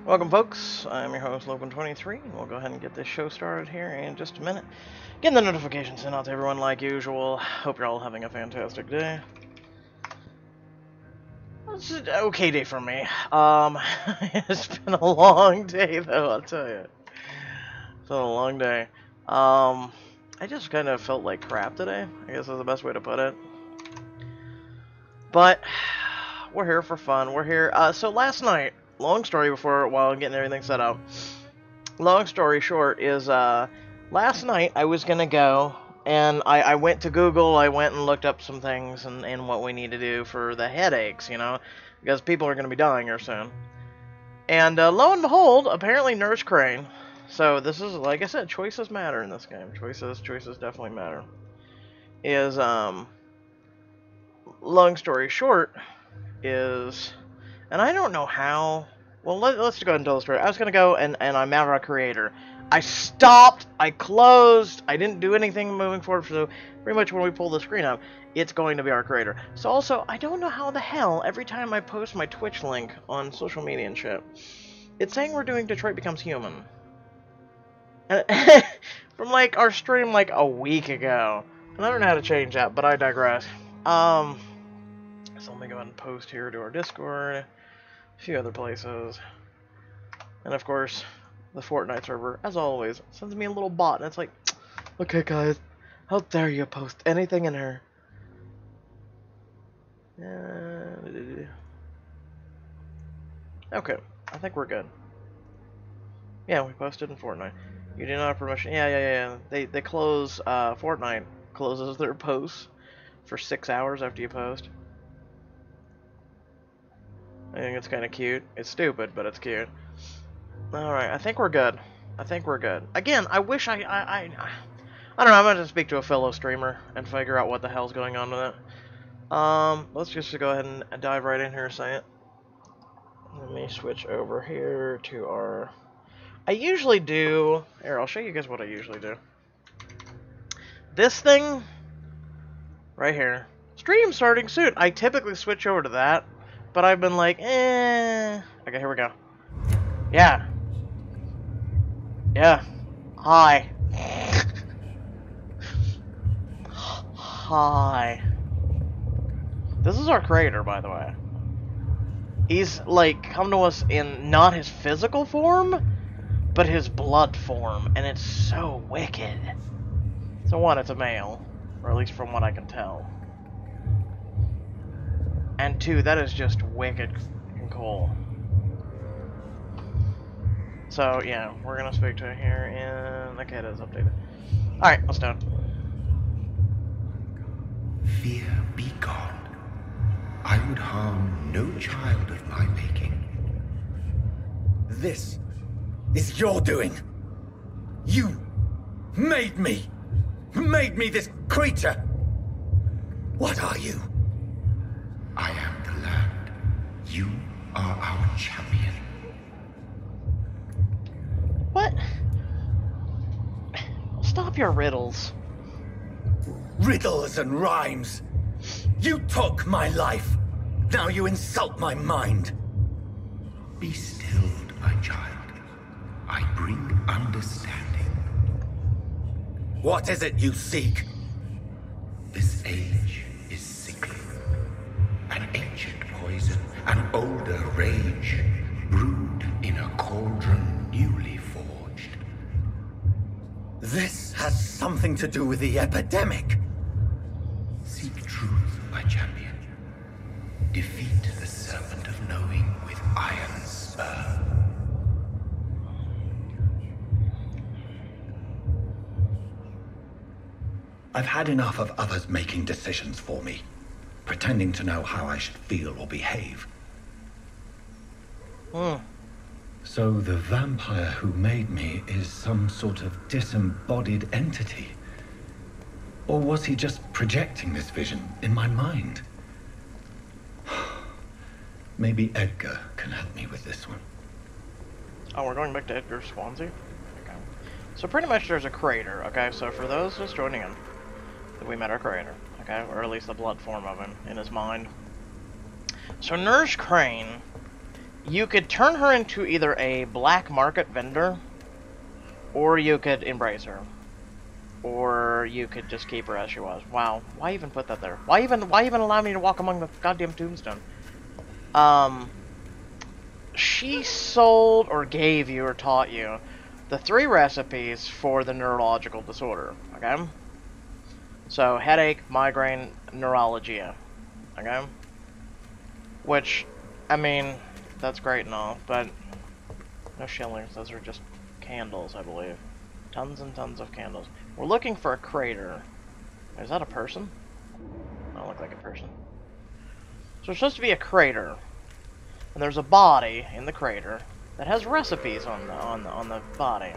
Welcome, folks. I'm your host, Logan23, and we'll go ahead and get this show started here in just a minute. Getting the notifications sent out to everyone like usual. Hope you're all having a fantastic day. It's an okay day for me. It's been a long day, though, I'll tell you. It's been a long day. I just kind of felt like crap today, I guess is the best way to put it. But, we're here for fun. We're here. So last night, long story while I'm getting everything set up. Long story short is, last night I was gonna go, and I went to Google, I went and looked up some things and what we need to do for the headaches, you know, because people are gonna be dying here soon. And, lo and behold, apparently Nurse Crane, so this is, like I said, choices matter in this game. Choices definitely matter. Is, long story short, is, and I don't know how. Well, let's go ahead and tell the story. I was gonna go and I'm out of our creator. I stopped. I closed. I didn't do anything moving forward. So pretty much when we pull the screen up, it's going to be our creator. So also, I don't know how the hell every time I post my Twitch link on social media and shit, it's saying we're doing Detroit Becomes Human. From like our stream like a week ago. And I don't know how to change that, but I digress. So let me go ahead and post here to our Discord, a few other places, and of course, the Fortnite server, as always, sends me a little bot, and it's like, okay guys, how dare you post anything in here? Okay, I think we're good. Yeah, we posted in Fortnite. You do not have permission. Yeah. They close, Fortnite closes their posts for 6 hours after you post. I think it's kind of cute. It's stupid, but it's cute. Alright, I think we're good. Again, I wish I don't know, I'm going to speak to a fellow streamer and figure out what the hell's going on with it. Let's just go ahead and dive right in here and say it. Let me switch over here to our... I usually do... Here, I'll show you guys what I usually do. This thing, right here. Stream starting soon. I typically switch over to that. But I've been like, eh. Okay, here we go. Yeah. Hi. Hi. This is our creator, by the way. He's, like, come to us in not his physical form, but his blood form. And it's so wicked. So one, it's a male. Or at least from what I can tell. And two, that is just wicked and cool. So, yeah, we're gonna speak to it here in... Okay, it is updated. Alright, let's do it. Fear be gone. I would harm no child of my making. This is your doing. You made me. Made me this creature. What are you? I am the land. You are our champion. What? Stop your riddles. Riddles and rhymes. You took my life. Now you insult my mind. Be stilled, my child. I bring understanding. What is it you seek? This age is sickly. An ancient poison, an older rage, brewed in a cauldron newly forged. This has something to do with the epidemic. Seek truth, my champion. Defeat the serpent of knowing with iron spur. I've had enough of others making decisions for me, pretending to know how I should feel or behave. So the vampire who made me is some sort of disembodied entity? Or was he just projecting this vision in my mind? Maybe Edgar can help me with this one. Oh, we're going back to Edgar Swansea? Okay. So pretty much there's a crater, okay? So for those just joining in, we met our creator, okay? Or at least the blood form of him in his mind. So Nurse Crane You could turn her into either a black market vendor, or you could embrace her. Or you could just keep her as she was. Wow, why even put that there? Why even allow me to walk among the goddamn tombstone? She sold or gave you or taught you the 3 recipes for the neurological disorder, okay? So, headache, migraine, neuralgia, okay? Which, I mean, that's great and all, but no shillings, those are just candles, I believe. Tons and tons of candles. We're looking for a crater. Is that a person? Don't look like a person. So it's supposed to be a crater. And there's a body in the crater that has recipes on the body.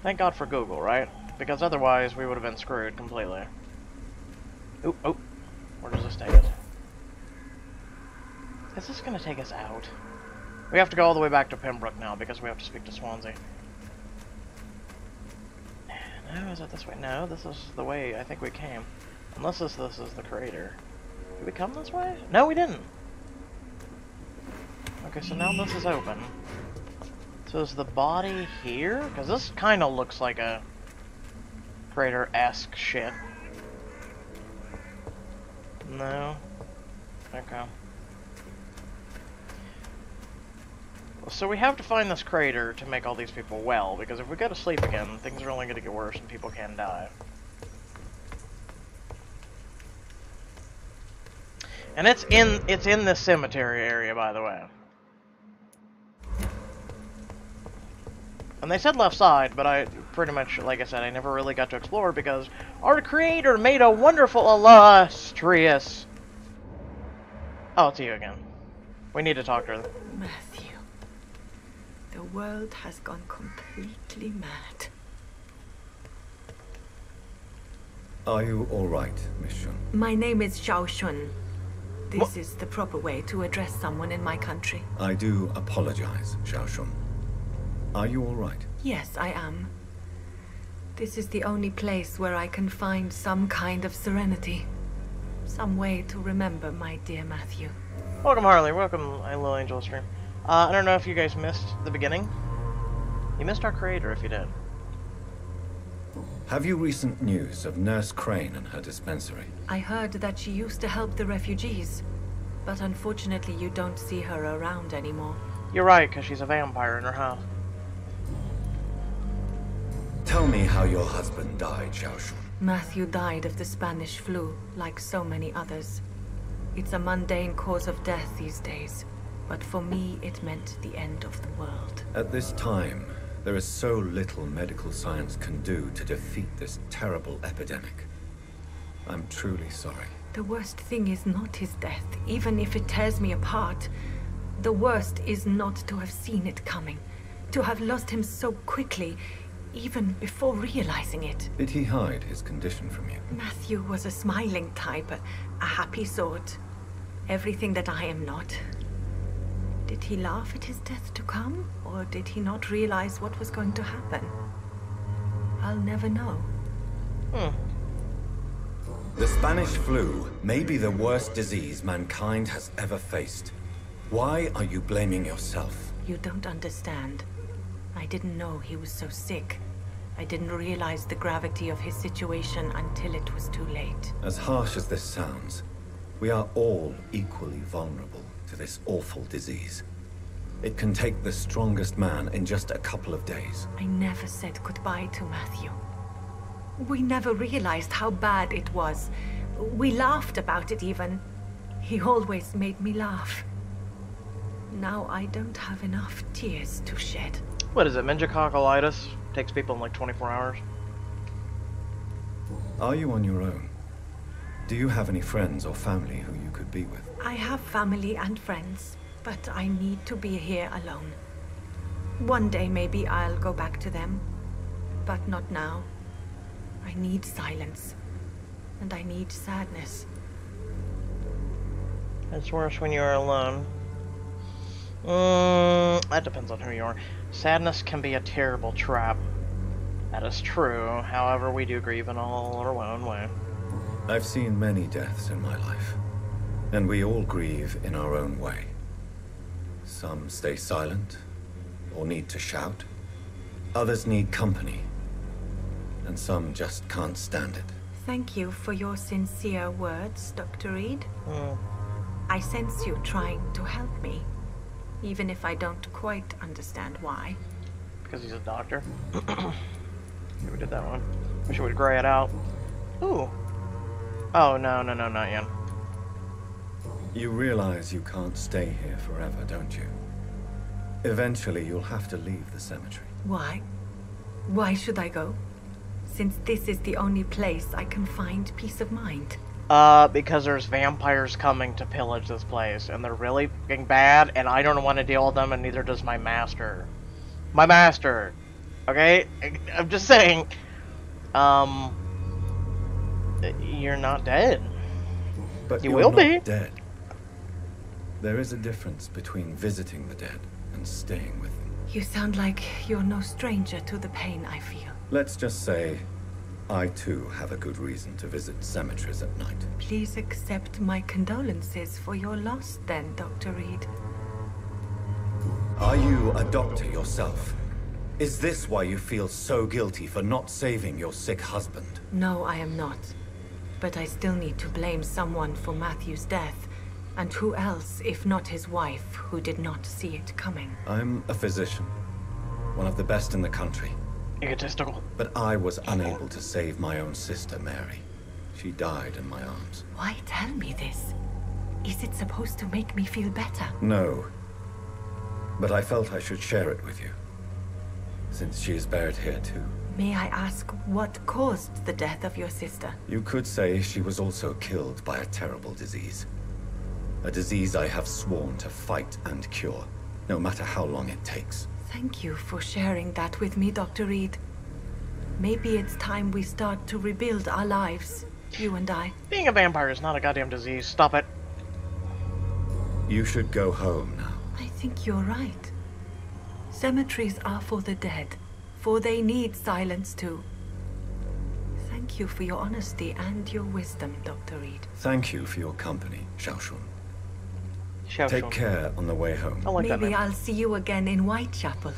Thank God for Google, right? Because otherwise we would have been screwed completely. Oop, oh. Where does this take us? Is this gonna take us out? We have to go all the way back to Pembroke now because we have to speak to Swansea. No, is it this way? No, this is the way I think we came. Unless this is the crater. Did we come this way? No, we didn't. Okay, so now this is open. So is the body here? Because this kind of looks like a crater-esque shit. No. Okay. So we have to find this crater to make all these people well, because if we go to sleep again, things are only going to get worse and people can die. And it's in this cemetery area, by the way. And they said left side, but I pretty much, like I said, I never really got to explore because our creator made a wonderful, illustrious... Oh, it's you again. We need to talk to her. Matthew, the world has gone completely mad. Are you all right, Miss Shun? My name is Xiao Shun. This is the proper way to address someone in my country. I do apologize, Xiao Shun. Are you all right? Yes, I am. This is the only place where I can find some kind of serenity. Some way to remember my dear Matthew. Welcome, Harley. Welcome, Little Angel stream. I don't know if you guys missed the beginning. You missed our creator if you did. Have you recent news of Nurse Crane and her dispensary? I heard that she used to help the refugees, but unfortunately you don't see her around anymore. You're right, because she's a vampire in her house. Tell me how your husband died, Xiao Shun. Matthew died of the Spanish flu, like so many others. It's a mundane cause of death these days, but for me it meant the end of the world. At this time, there is so little medical science can do to defeat this terrible epidemic. I'm truly sorry. The worst thing is not his death, even if it tears me apart. The worst is not to have seen it coming, to have lost him so quickly, even before realizing it. Did he hide his condition from you? Matthew was a smiling type, a happy sort. Everything that I am not. Did he laugh at his death to come, or did he not realize what was going to happen? I'll never know. The Spanish flu may be the worst disease mankind has ever faced. Why are you blaming yourself? You don't understand. I didn't know he was so sick. I didn't realize the gravity of his situation until it was too late. As harsh as this sounds, we are all equally vulnerable to this awful disease. It can take the strongest man in just a couple of days. I never said goodbye to Matthew. We never realized how bad it was. We laughed about it even. He always made me laugh. Now I don't have enough tears to shed. What is it, meningococcitis? Takes people in like 24 hours. Are you on your own? Do you have any friends or family who you could be with? I have family and friends, but I need to be here alone. One day maybe I'll go back to them, but not now. I need silence, and I need sadness. It's worse when you're alone. That depends on who you are. Sadness can be a terrible trap. That is true. However, we do grieve in all our own way. I've seen many deaths in my life, and we all grieve in our own way. Some stay silent, or need to shout. Others need company, and some just can't stand it. Thank you for your sincere words, Dr. Reid. I sense you trying to help me, even if I don't quite understand why. Because he's a doctor. Okay, we did that one. Wish we would gray it out. Ooh. Oh, no, not yet. You realize you can't stay here forever, don't you? Eventually, you'll have to leave the cemetery. Why? Why should I go? Since this is the only place I can find peace of mind. Because there's vampires coming to pillage this place, and they're really fucking bad, and I don't want to deal with them, and neither does my master. My master! Okay? I'm just saying, you're not dead. But you you're will not be. Dead. There is a difference between visiting the dead and staying with them. You sound like you're no stranger to the pain I feel. Let's just say, I too have a good reason to visit cemeteries at night. Please accept my condolences for your loss then, Dr. Reid. Are you a doctor yourself? Is this why you feel so guilty for not saving your sick husband? No, I am not. But I still need to blame someone for Matthew's death. And who else, if not his wife, who did not see it coming? I'm a physician. One of the best in the country. Egotistical. But I was unable to save my own sister, Mary. She died in my arms. Why tell me this? Is it supposed to make me feel better? No. But I felt I should share it with you. Since she is buried here too. May I ask what caused the death of your sister? You could say she was also killed by a terrible disease. A disease I have sworn to fight and cure, no matter how long it takes. Thank you for sharing that with me, Dr. Reid. Maybe it's time we start to rebuild our lives, you and I. Being a vampire is not a goddamn disease. Stop it. You should go home now. I think you're right. Cemeteries are for the dead, for they need silence too. Thank you for your honesty and your wisdom, Dr. Reid. Thank you for your company, Xiaoshun. Xiaoshun. Take care on the way home. I like that Maybe name. I'll see you again in Whitechapel.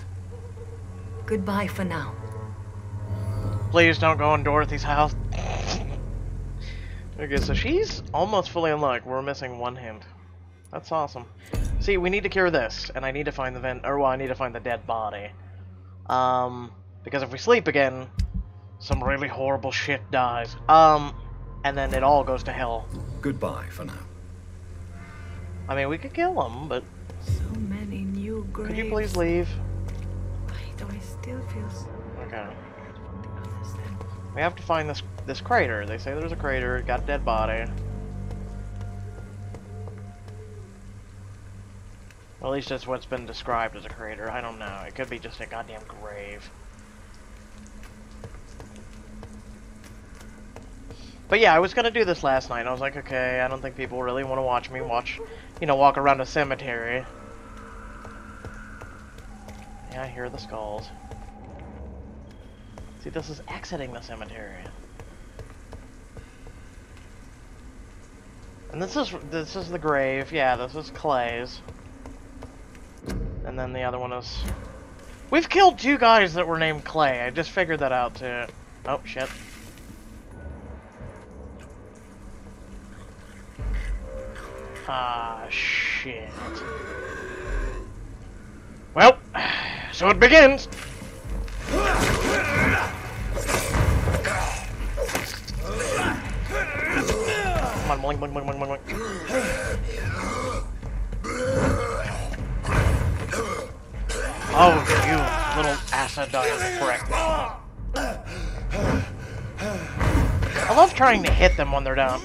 Goodbye for now. Please don't go in Dorothy's house. Okay, so she's almost fully unlocked. We're missing one hint. That's awesome. See, we need to cure this, and I need to find the I need to find the dead body. Because if we sleep again, some really horrible shit dies. And then it all goes to hell. Goodbye for now. I mean, we could kill him, but So many new graves. could you please leave? Why do I still feel so Okay. on the others then? We have to find this crater. They say there's a crater. It got a dead body. Well, at least that's what's been described as a crater. I don't know. It could be just a goddamn grave. But yeah, I was gonna do this last night. I was like, okay, I don't think people really want to watch me walk around a cemetery. Yeah, I hear the skulls. See, this is exiting the cemetery. And this is the grave. Yeah, this is Clay's. And then the other one is... We've killed 2 guys that were named Clay. I just figured that out too. Oh, shit. Ah, shit. Well, so it begins. Come on, blink, blink, blink, blink, blink, blink. Oh, you little acidoid prick. I love trying to hit them when they're down.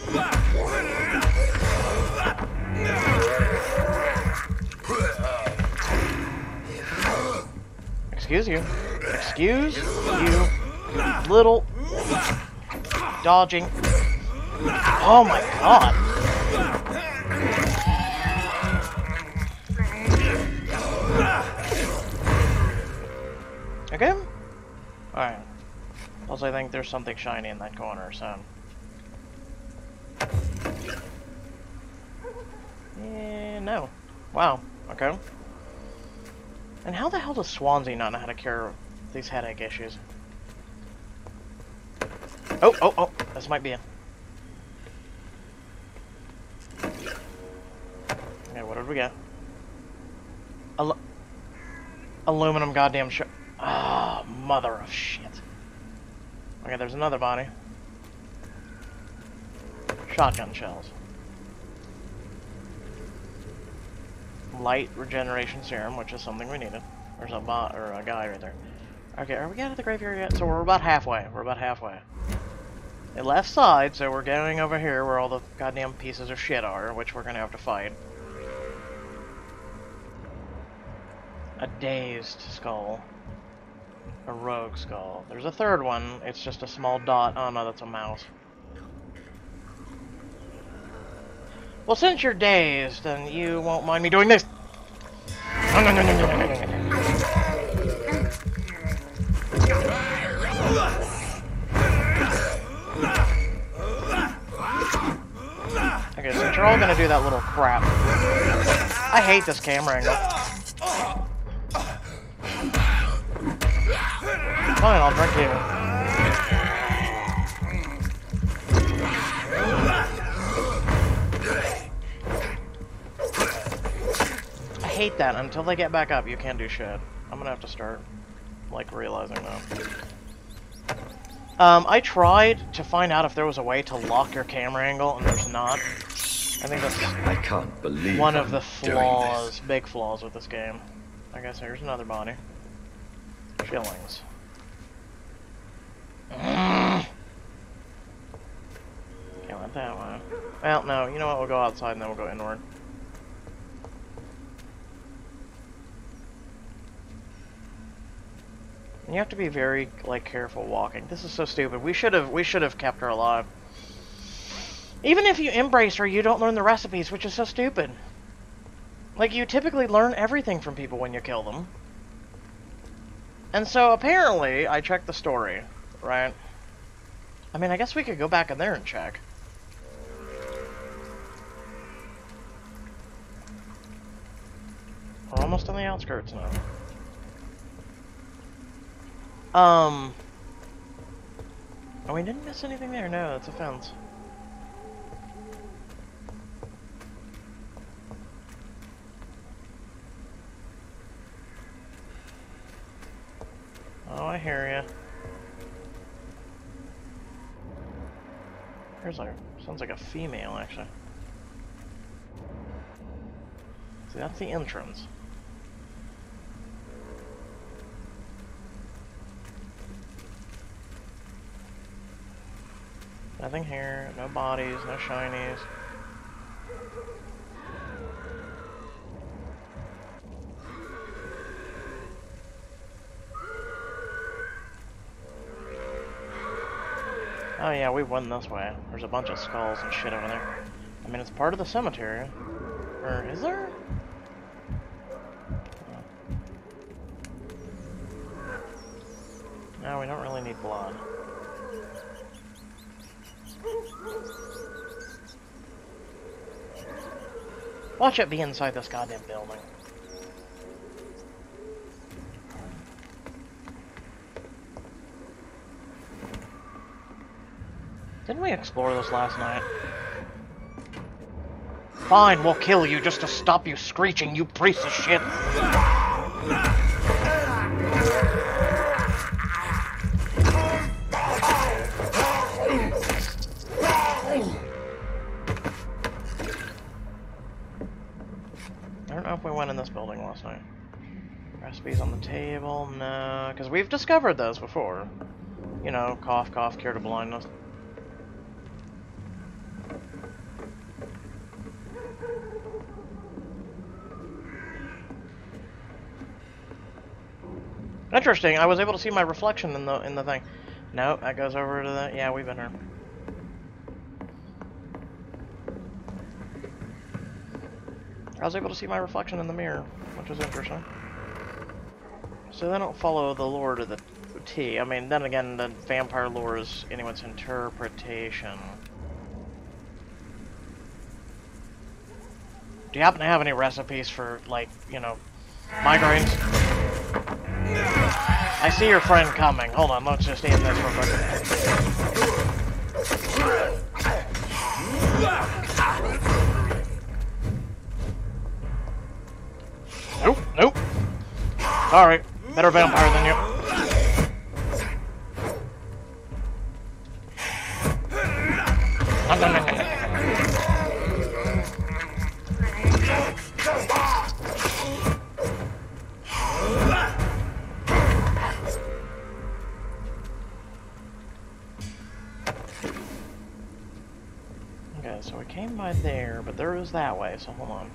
Excuse you. Excuse you. Little dodging. Oh my god. Okay? Alright. Also, I think there's something shiny in that corner, so... No. Wow. Okay. And how the hell does Swansea not know how to cure these headache issues? Oh, oh, oh, this might be it. Okay, what did we get? Aluminum goddamn shit. Ah, oh, mother of shit. Okay, there's another body. Shotgun shells. Light regeneration serum, which is something we needed. There's a bot or a guy right there. Okay, are we out of the graveyard yet? So we're about halfway. We're about halfway. The left side, so we're going over here where all the goddamn pieces of shit are, which we're gonna have to fight. A dazed skull. A rogue skull. There's a third one. It's just a small dot. Oh no, that's a mouse. Well, since you're dazed, then you won't mind me doing this. Okay, since you're all gonna do that little crap. I hate this camera angle. Fine, I'll drink you. I hate that. Until they get back up, you can't do shit. I'm gonna have to start, like, realizing that. I tried to find out if there was a way to lock your camera angle, and there's not. I think that's I can't believe one of the flaws, big flaws with this game. I guess here's another body. Shillings. Can't let that one. Well, no, you know what? We'll go outside and then we'll go inward. You have to be very, like, careful walking. This is so stupid. We should have kept her alive. Even if you embrace her, you don't learn the recipes, which is so stupid. Like, you typically learn everything from people when you kill them. And so, apparently, I checked the story, right? I mean, I guess we could go back in there and check. We're almost on the outskirts now. Oh, we didn't miss anything there. No, that's a fence. Oh, I hear ya. Here's like, sounds like a female, actually. See, that's the entrance. Nothing here, no bodies, no shinies. Oh yeah, we went this way. There's a bunch of skulls and shit over there. I mean, it's part of the cemetery. Or is there? No, we don't really need blood. Watch it be inside this goddamn building. Didn't we explore this last night? Fine, we'll kill you just to stop you screeching, you piece of shit. I don't know if we went in this building last night. Recipes on the table, no, because we've discovered those before. You know, cough, cough, cure to blindness. Interesting, I was able to see my reflection in the thing. No, that goes over to the... Yeah, we've been here. I was able to see my reflection in the mirror, which was interesting. So they don't follow the lore to the T. I mean, then again, the vampire lore is anyone's interpretation. Do you happen to have any recipes for, like, you know, migraines? I see your friend coming. Hold on, let's just aim this real quick. Nope, nope. Sorry, better vampire than you. Okay, so we came by there, but there is that way, so hold on.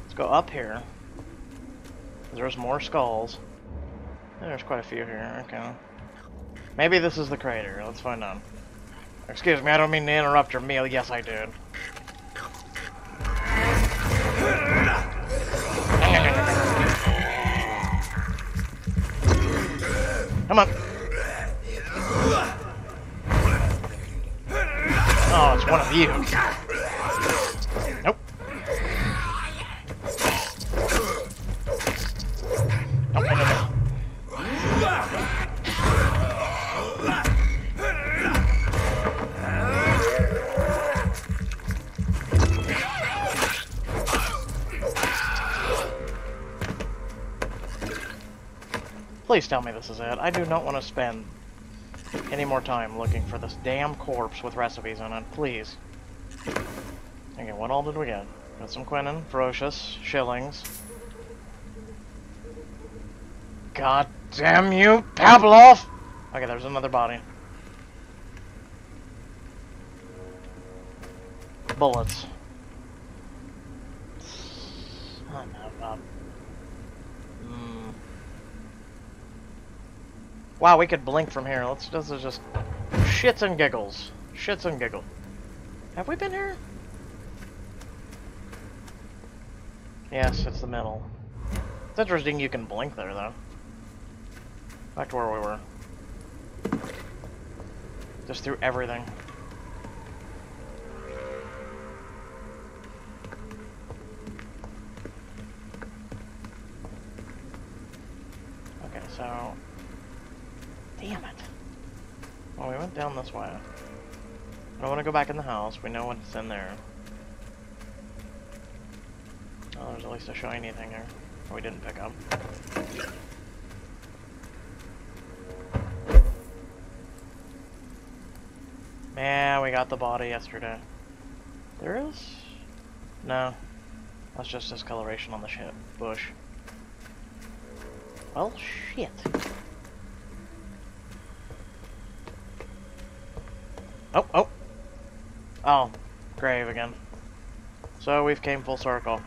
Let's go up here. There's more skulls. There's quite a few here, okay. Maybe this is the crater, let's find out. Excuse me, I don't mean to interrupt your meal. Yes, I did. Come on. Oh, it's one of you. Nope. No. Please tell me this is it. I do not want to spend any more time looking for this damn corpse with recipes in it. Please. Okay, what all did we get? Got some quinine, ferocious, shillings. God damn you, Pavlov! Okay, there's another body. Bullets. Wow, we could blink from here. This is just shits and giggles. Shits and giggles. Have we been here? Yes, it's the middle. It's interesting you can blink there, though. Back to where we were. Just through everything. Okay, so... Damn it. Well, we went down this way. I don't want to go back in the house. We know what's in there. Oh, there's at least a shiny thing here. We didn't pick up. Man, we got the body yesterday. There is? No. That's just discoloration on the bush. Well, shit. Oh, oh. Oh, grave again. So we've came full circle.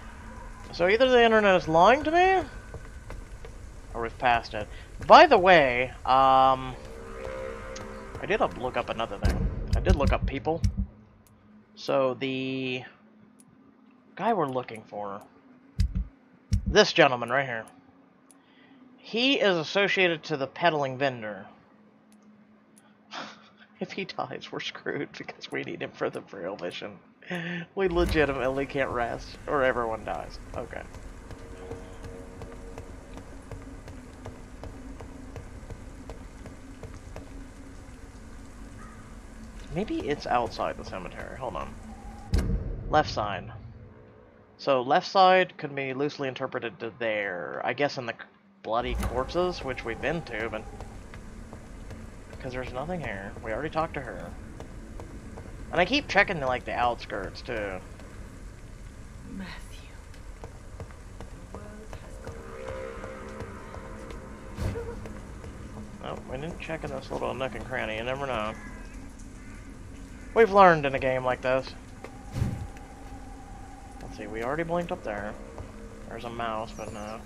So either the internet is lying to me, or we've passed it. By the way, I did look up another thing. I did look up people. So the guy we're looking for, this gentleman right here, he is associated to the peddling vendor. If he dies, we're screwed because we need him for the Frail mission. We legitimately can't rest, or everyone dies. Okay. Maybe it's outside the cemetery. Hold on. Left side. So left side could be loosely interpreted to there. I guess in the bloody corpses, which we've been to, but... Because there's nothing here. We already talked to her. And I keep checking like the outskirts too. Matthew. Oh, we didn't check in this little nook and cranny. You never know. We've learned in a game like this. Let's see, we already blinked up there. There's a mouse, but no.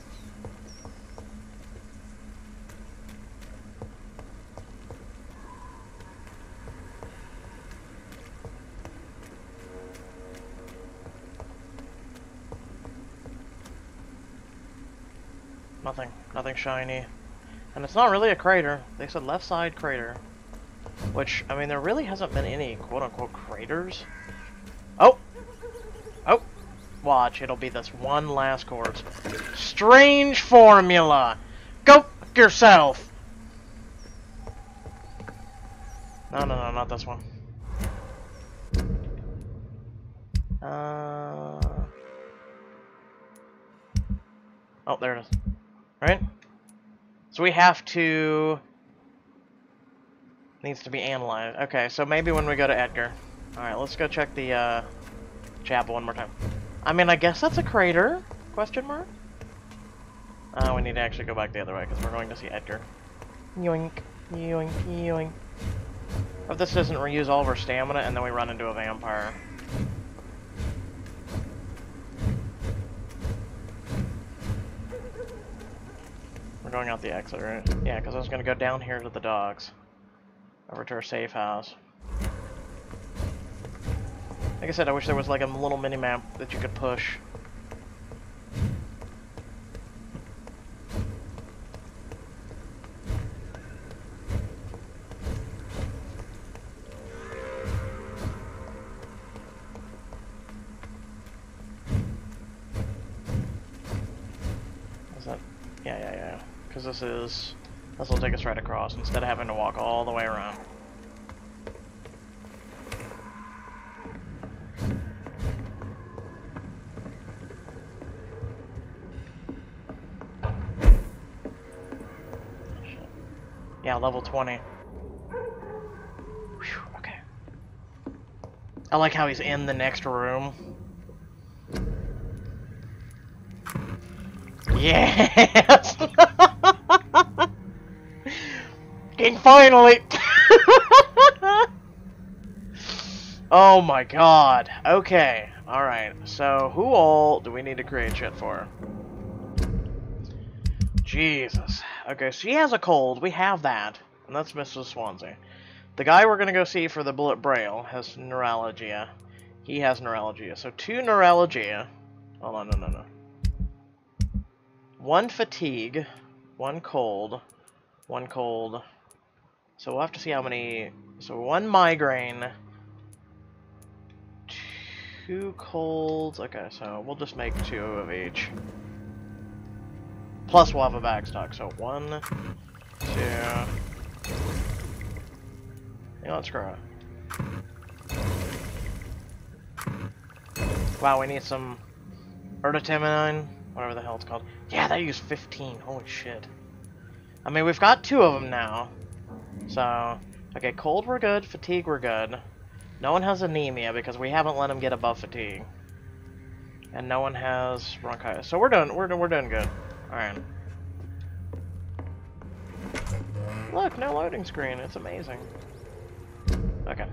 Nothing shiny. And it's not really a crater. They said left side crater. Which, I mean, there really hasn't been any quote-unquote craters. Oh! Oh! Watch, it'll be this one last corpse. Strange formula! Go! yourself! No, no, no, not this one. Oh, there it is. Right? So we have to... Needs to be analyzed. Okay, so maybe when we go to Edgar. Alright, let's go check the, chapel one more time. I mean, I guess that's a crater? Question mark? We need to actually go back the other way, because we're going to see Edgar. Yoink, yoink, yoink. If this doesn't reuse all of our stamina, and then we run into a vampire. We're going out the exit, right? Yeah, because I was going to go down here to the dogs. Over to our safe house. Like I said, I wish there was like a little mini-map that you could push. Is that... Yeah. Because this will take us right across instead of having to walk all the way around. Yeah, level 20. Whew, okay. I like how he's in the next room. Yes! King finally! Oh my god. Okay. Alright. So, who all do we need to create shit for? Jesus. Okay, she has a cold. We have that. And that's Mrs. Swansea. The guy we're gonna go see for the bullet braille has neuralgia. He has neuralgia. So 2 neuralgia. Hold on, no. 1 fatigue. 1 cold. 1 cold. So we'll have to see how many... So 1 migraine. 2 colds. Okay, so we'll just make 2 of each. Plus we'll have a bag stock. So 1, 2... You know what, screw it. Wow, we need some ergotamine, whatever the hell it's called. Yeah, that used 15. Holy shit. I mean, we've got 2 of them now. So, okay, cold we're good, fatigue we're good. No one has anemia because we haven't let him get above fatigue. And no one has bronchitis. So we're doing good. Alright. Look, no loading screen. It's amazing. Okay.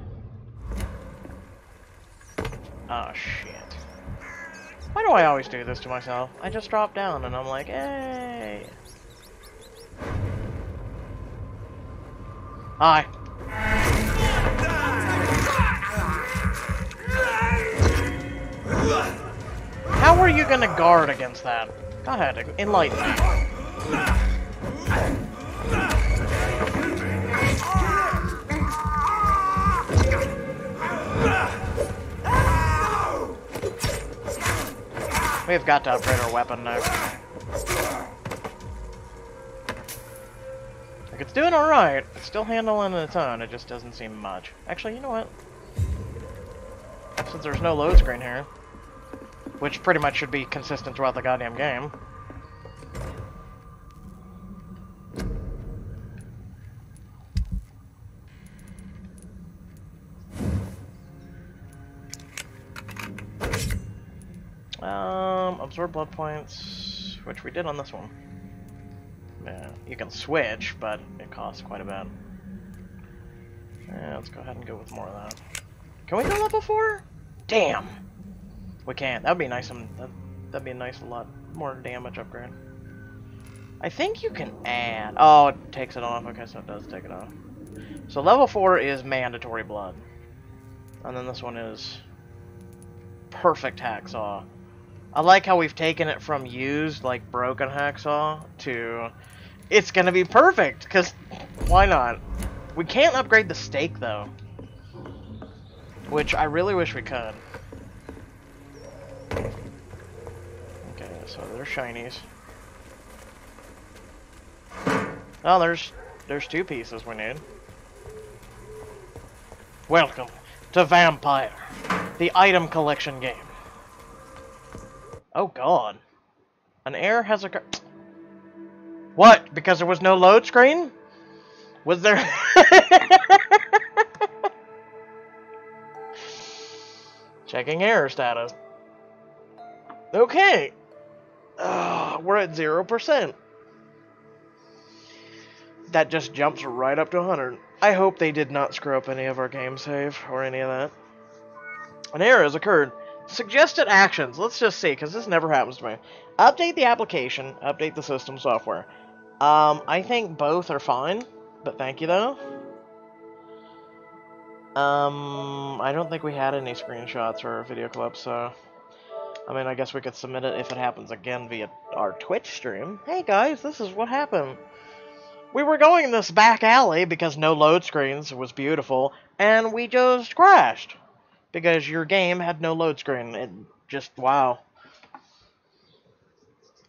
Oh, shit. Why do I always do this to myself? I just drop down and I'm like, hey! Hi. How are you gonna guard against that? Go ahead, enlighten me. We've got to upgrade our weapon now. Like, it's doing alright. It's still handling its own. It just doesn't seem much. Actually, you know what? Since there's no load screen here, which pretty much should be consistent throughout the goddamn game. Absorb blood points, which we did on this one. Yeah, you can switch, but it costs quite a bit. Yeah, let's go ahead and go with more of that. Can we go level 4? Damn! We can't. That'd be nice. That'd be a nice, a lot more damage upgrade. I think you can add. Oh, it takes it off. Okay, so it does take it off. So level 4 is mandatory blood, and then this one is perfect hacksaw. I like how we've taken it from used, like broken hacksaw, to it's gonna be perfect, because why not? We can't upgrade the stake though, which I really wish we could. Okay, so they're shinies. Oh, there's 2 pieces we need. Welcome to Vampyr, the item collection game. Oh god. An error has occurred. What? Because there was no load screen? Was there... Checking error status. Okay. We're at 0%. That just jumps right up to 100. I hope they did not screw up any of our game save or any of that. An error has occurred. Suggested actions. Let's just see, because this never happens to me. Update the application. Update the system software. I think both are fine, but thank you though. I don't think we had any screenshots or video clips, so... I mean, I guess we could submit it if it happens again via our Twitch stream. Hey guys, this is what happened. We were going this back alley because no load screens, it was beautiful, and we just crashed. Because your game had no load screen. It just, wow.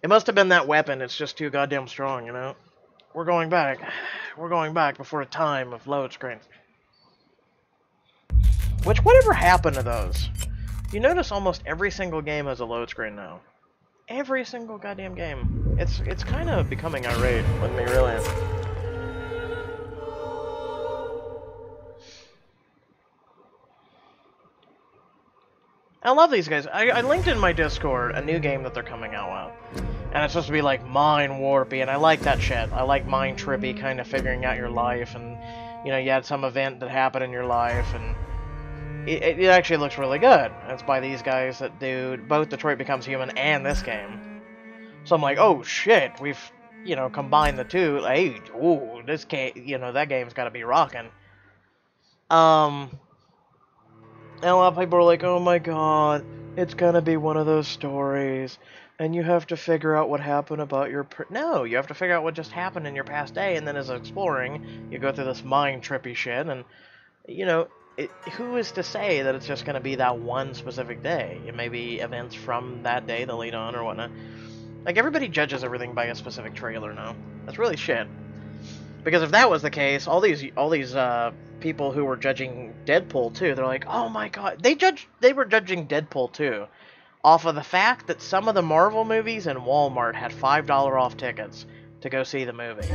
It must have been that weapon, it's just too goddamn strong, you know? We're going back. We're going back before a time of load screens. Which, whatever happened to those? You notice almost every single game has a load screen now. Every single goddamn game. It's kind of becoming irate with me, really. I love these guys. I linked in my Discord a new game that they're coming out with. And it's supposed to be like mind warpy, and I like that shit. I like mind trippy, kind of figuring out your life, and you know, you had some event that happened in your life, and it actually looks really good. It's by these guys that do both Detroit Becomes Human and this game. So I'm like, oh shit, we've, you know, combined the two. Hey, ooh, this game, you know, that game's got to be rocking. And a lot of people are like, oh my god, it's gonna be one of those stories, and you have to figure out what happened about your... No, you have to figure out what just happened in your past day, and then as exploring, you go through this mind trippy shit, and, you know, who is to say that it's just gonna be that one specific day? It may be events from that day that lead on or whatnot. Like, everybody judges everything by a specific trailer now. That's really shit. Because if that was the case, all these people who were judging Deadpool 2, they're like, oh my god, they were judging Deadpool 2 off of the fact that some of the Marvel movies in Walmart had $5 off tickets to go see the movie.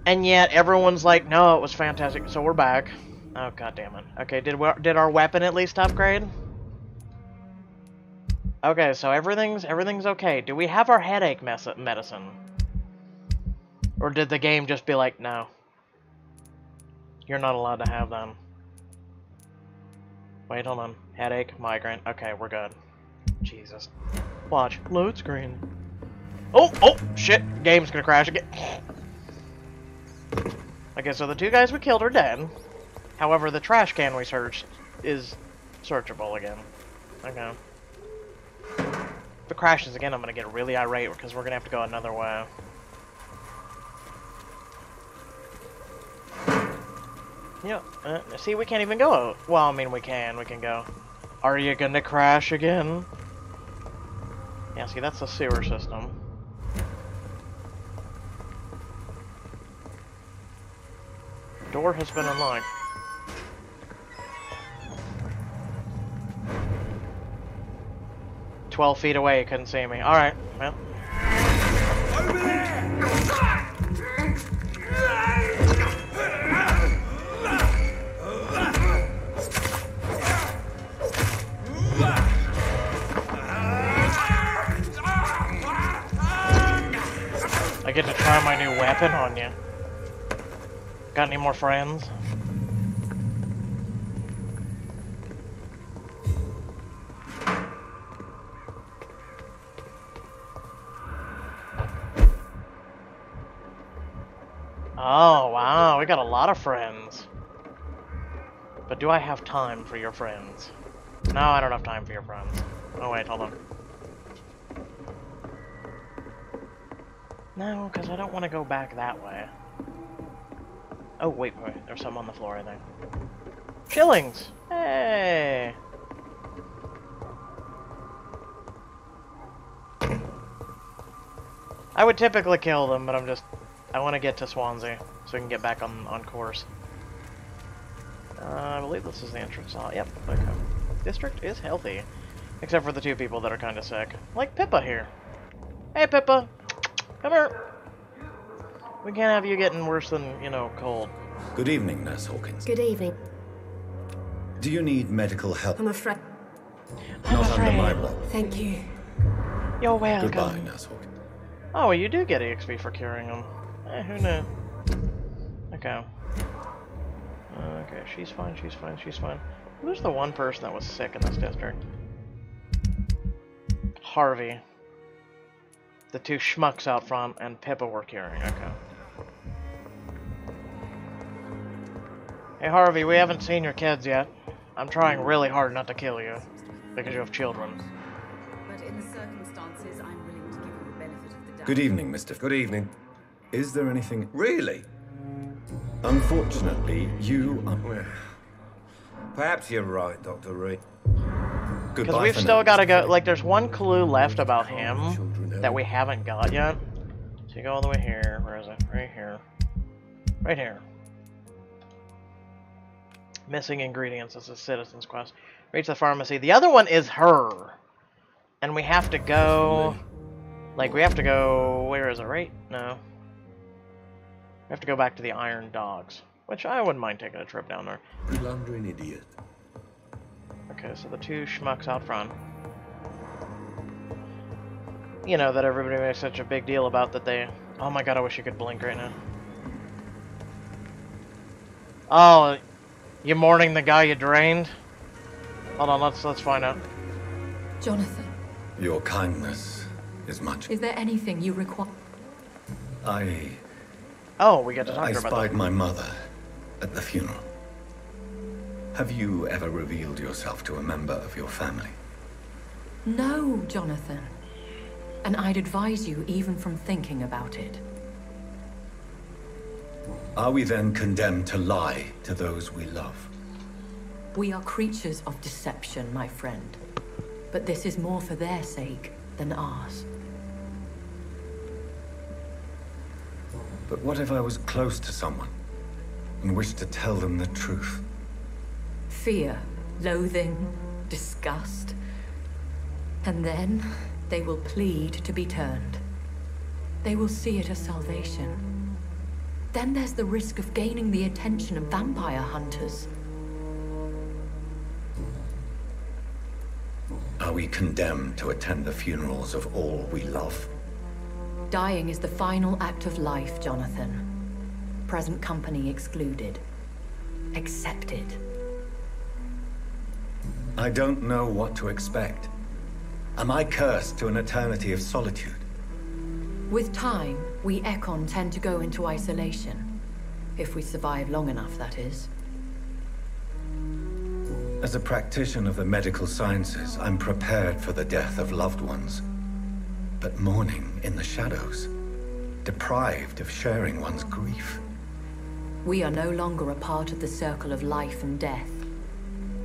And yet everyone's like, no, it was fantastic. So we're back. Oh god damn it. Okay, did our weapon at least upgrade? Okay, so everything's okay. Do we have our headache medicine? Or did the game just be like, no, you're not allowed to have them? Wait, hold on. Headache, migraine. Okay, we're good. Jesus. Watch. Load screen. Oh, shit. Game's gonna crash again. Okay, so the 2 guys we killed are dead. However, the trash can we searched is searchable again. Okay. If it crashes again, I'm gonna get really irate because we're gonna have to go another way. Yeah, see, we can't even go. Well, I mean, we can go. Are you gonna crash again? Yeah, see, that's the sewer system. Door has been unlocked. "12 feet away, couldn't see me. Alright, well. Over there! I get to try my new weapon on you. Got any more friends? Oh, wow, we got a lot of friends. But do I have time for your friends? No, I don't have time for your friends. Oh, wait, hold on. No, because I don't want to go back that way. Oh, wait, there's some on the floor, I think. Shillings! Hey! I would typically kill them, but I'm just I want to get to Swansea so we can get back on course. I believe this is the entrance. Yep. Okay. District is healthy, except for the 2 people that are kind of sick, like Pippa here. Hey, Pippa, come here. We can't have you getting worse than, you know, cold. Good evening, Nurse Hawkins. Good evening. Do you need medical help? I'm afraid. Not under my watch. Thank you. You're welcome. Goodbye, Nurse Hawkins. Oh, well, you do get EXP for curing them. Who knew? Okay. Okay, she's fine, she's fine, she's fine. Who's the one person that was sick in this district? Harvey. The 2 schmucks out front and Pippa were curing. Okay. Hey, Harvey, we haven't seen your kids yet. I'm trying really hard not to kill you because you have children. But in the circumstances, I'm willing to give you the benefit of the doubt. Good evening, Mr. Good evening. Is there anything... Really? Unfortunately, you are... Well, perhaps you're right, Dr. Reid. Goodbye Because we've for still now, got to Mr. go. Reid. Like, there's one clue left about him Children, that we haven't got yet. So you go all the way here. Where is it? Right here. Right here. Missing ingredients. This is Citizen's Quest. Reach the pharmacy. The other one is her. And we have to go... Like, we have to go... Where is it? Right? No. We have to go back to the Iron Dogs. Which I wouldn't mind taking a trip down there. Blundering idiot. Okay, so the 2 schmucks out front. You know, that everybody makes such a big deal about that they... Oh my god, I wish you could blink right now. Oh, you mourning the guy you drained? Hold on, let's find out. Jonathan, Your kindness is much... is there anything you require? Oh, we get to talk I to her about spied that. my mother at the funeral. Have you ever revealed yourself to a member of your family? No, Jonathan. And I'd advise you even from thinking about it. Are we then condemned to lie to those we love? We are creatures of deception, my friend. But this is more for their sake than ours. But what if I was close to someone and wished to tell them the truth? Fear, loathing, disgust. And then they will plead to be turned. They will see it as salvation. Then there's the risk of gaining the attention of vampire hunters. Are we condemned to attend the funerals of all we love? Dying is the final act of life, Jonathan. Present company excluded. Accept it. I don't know what to expect. Am I cursed to an eternity of solitude? With time, we Ekon tend to go into isolation. If we survive long enough, that is. As a practitioner of the medical sciences, I'm prepared for the death of loved ones. But mourning in the shadows, deprived of sharing one's grief. We are no longer a part of the circle of life and death.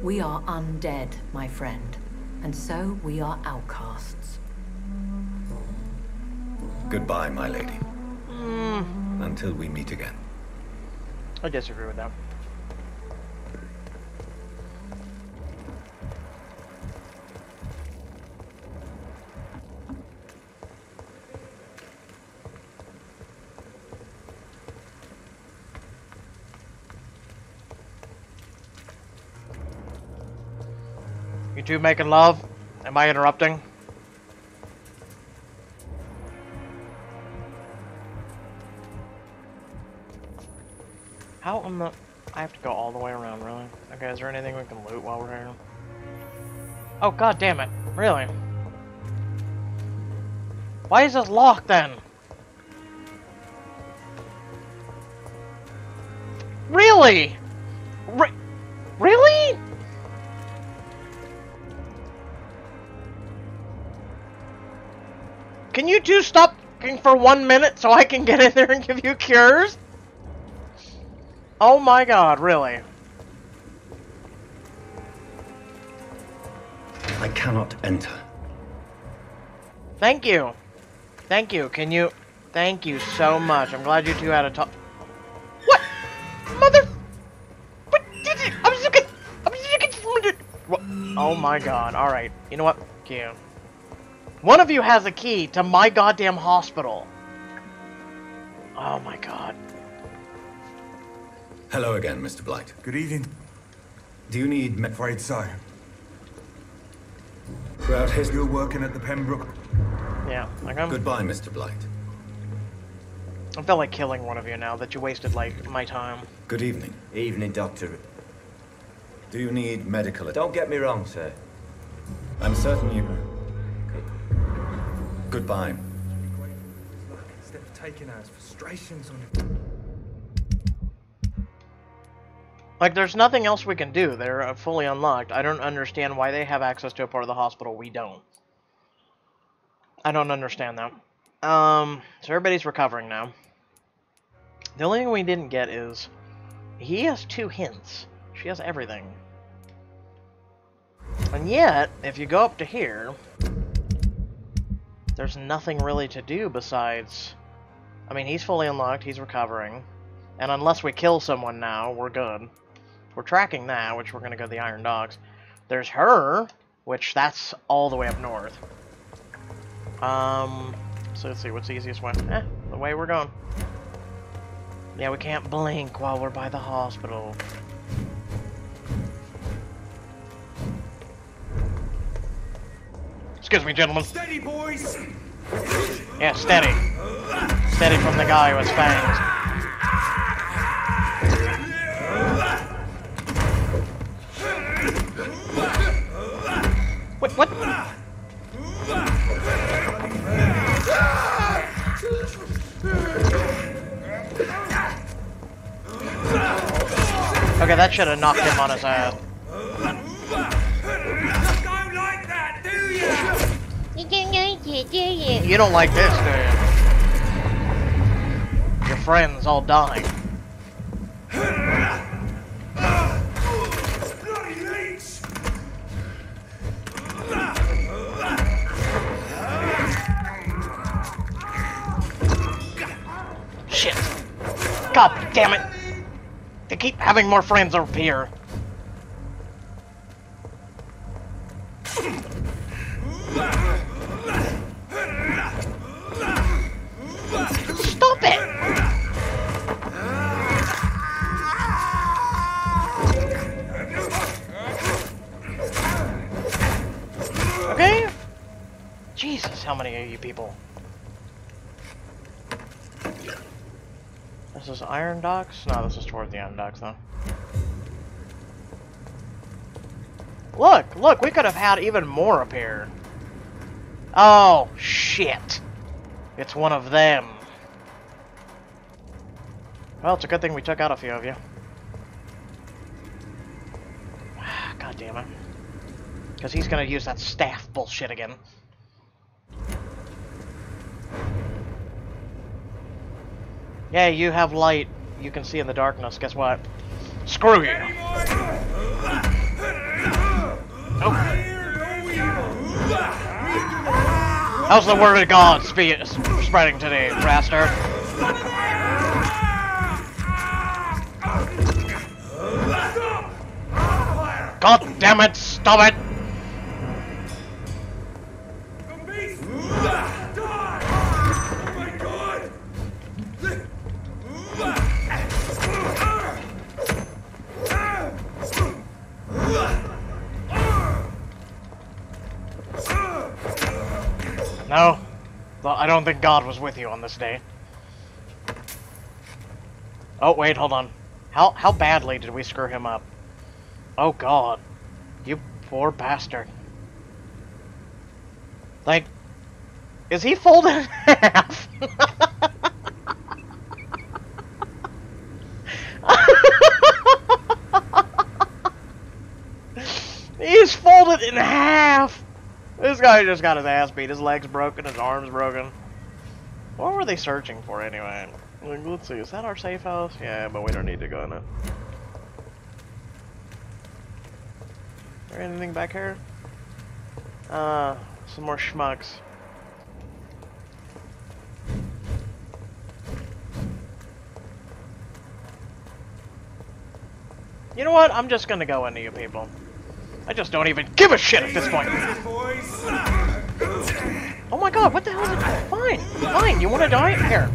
We are undead, my friend. And so we are outcasts. Goodbye, my lady. Until we meet again. I disagree with that. You two making love? Am I interrupting? How am I... I have to go all the way around, really? Okay, is there anything we can loot while we're here? Oh, god damn it. Really? Why is this locked, then? Really? Really? Can you two stop talking for 1 minute so I can get in there and give you cures? Oh my god, really? I cannot enter. Thank you. Thank you. Can you... Thank you so much. I'm glad you two had a talk. What? Mother... What did it? I'm looking... What? Oh my god. Alright. You know what? Cute. One of you has a key to my goddamn hospital. Oh my god. Hello again, Mr. Blight. Good evening. Do you need Afraid so. throughout history? You're working at the Pembroke. Yeah, like I'm... Goodbye, Mr. Blight. I felt like killing one of you now that you wasted, like, my time. Good evening. Evening, Doctor. Do you need medical attention? Don't get me wrong, sir. I'm certain you... Goodbye. Instead of taking our frustrations on it. Like, there's nothing else we can do. They're fully unlocked. I don't understand why they have access to a part of the hospital we don't. I don't understand that. So everybody's recovering now. The only thing we didn't get is... He has 2 hints. She has everything. And yet, if you go up to here... There's nothing really to do besides... I mean, he's fully unlocked. He's recovering. And unless we kill someone now, we're good. We're tracking that, which we're going to go to the Iron Docks. There's her, which that's all the way up north. So let's see, what's the easiest way? The way we're going. Yeah, we can't blink while we're by the hospital. Excuse me, gentlemen. Steady, boys! Yeah, steady. Steady from the guy who has fangs. What? Okay, that should have knocked him on his ass. Don't like that, do you? You don't like it, do you? You don't like this, do you? Your friends all dying. Bloody leech! Shit. God damn it. They keep having more friends over here. Stop it! Okay? Jesus, how many are you people? This is Iron Docks? No, this is toward the Iron Docks, though. Look, we could have had even more up here. Oh, shit. It's one of them. Well, it's a good thing we took out a few of you. God damn it. Because he's gonna use that staff bullshit again. Yeah, you have light. You can see in the darkness. Guess what? Screw you! Oh. How's the word of God spreading today, bastard? God damn it! Stop it! No, well, I don't think God was with you on this day. Oh wait, hold on. How badly did we screw him up? Oh God, you poor bastard. Like, is he folded in half? He's folded in half. This guy just got his ass beat. His legs broken, his arms broken. What were they searching for anyway? Like, let's see, is that our safe house? Yeah, but we don't need to go in it. Is there anything back here? Some more schmucks. You know what? I'm just gonna go into you people. I just don't even give a shit at this point. Oh my god, what the hell is it? Fine, fine, you wanna die? Here.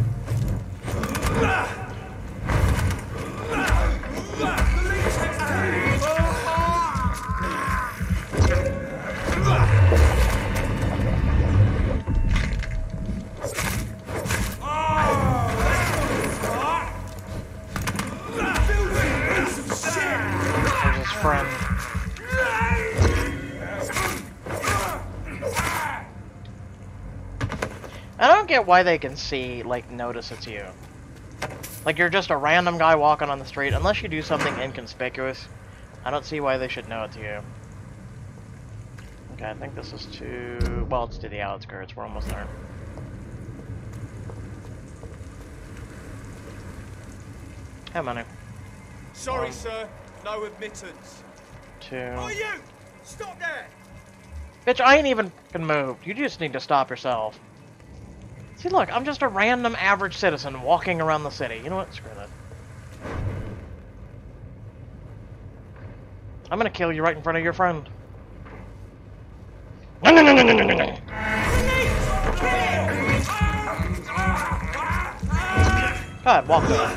There's his friend. I don't get why they can see, like, notice it's you. Like, you're just a random guy walking on the street. Unless you do something inconspicuous, I don't see why they should know it's you. Okay, I think this is to... well, it's to the outskirts. We're almost there. How many? Sorry, sir. No admittance. 2. Oh, you! Stop there! Bitch, I ain't even fucking moved. You just need to stop yourself. See, look, I'm just a random average citizen walking around the city. You know what? Screw that. I'm gonna kill you right in front of your friend. No, no, no, no, no, no, no, no. Go ahead, walk through it.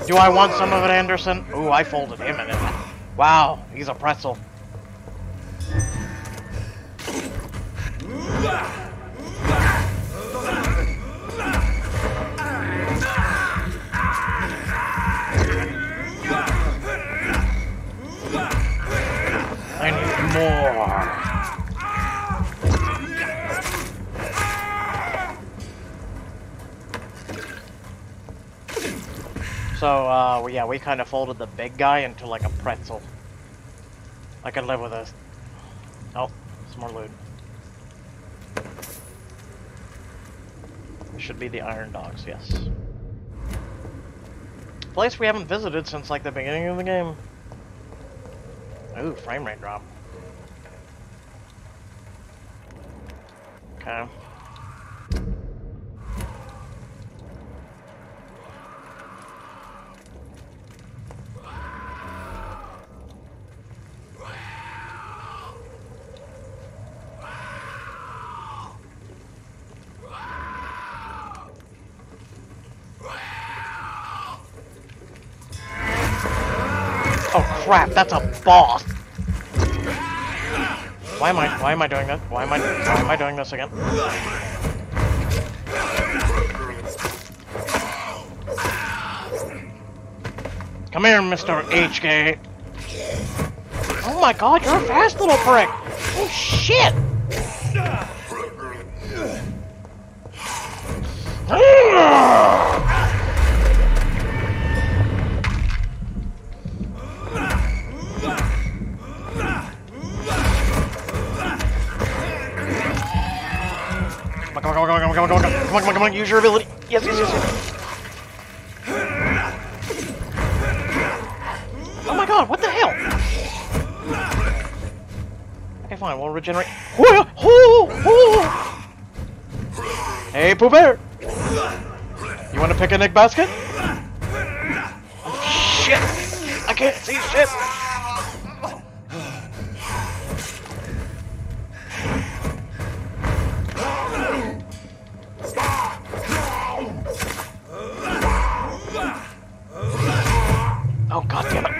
Do I want some of it, Anderson? Ooh, I folded him in it. Wow, he's a pretzel. I need more. So, yeah, we kind of folded the big guy into like a pretzel. I could live with this. Oh, some more loot. Should be the Iron Dogs, yes. Place we haven't visited since like the beginning of the game. Ooh, frame rate drop. Okay. Oh crap, that's a boss! Why am I doing this? Why am I doing this again? Come here, Mr. HK. Oh my god, you're a fast little prick! Oh shit! Come on, use your ability. Yes. Oh my god, what the hell? Okay, fine, we'll regenerate. Hey, Pooh Bear! You want to pick a Nick basket? Shit! I can't see shit! Oh, god damn it.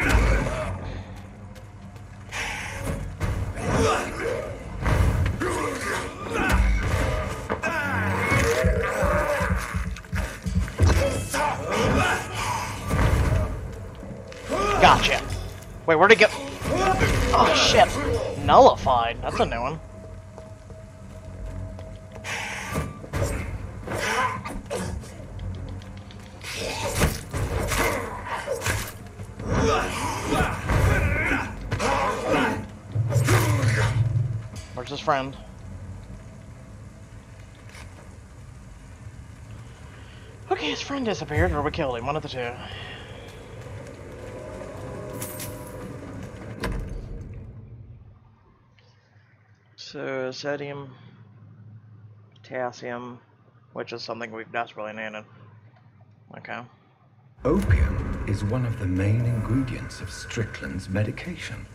Gotcha. Wait, where'd it go? Oh, shit. Nullified. That's a new one. friend. Okay, his friend disappeared, or we killed him. One of the two. So, sodium, potassium, which is something we've desperately needed. Okay. Opium is one of the main ingredients of Strickland's medication.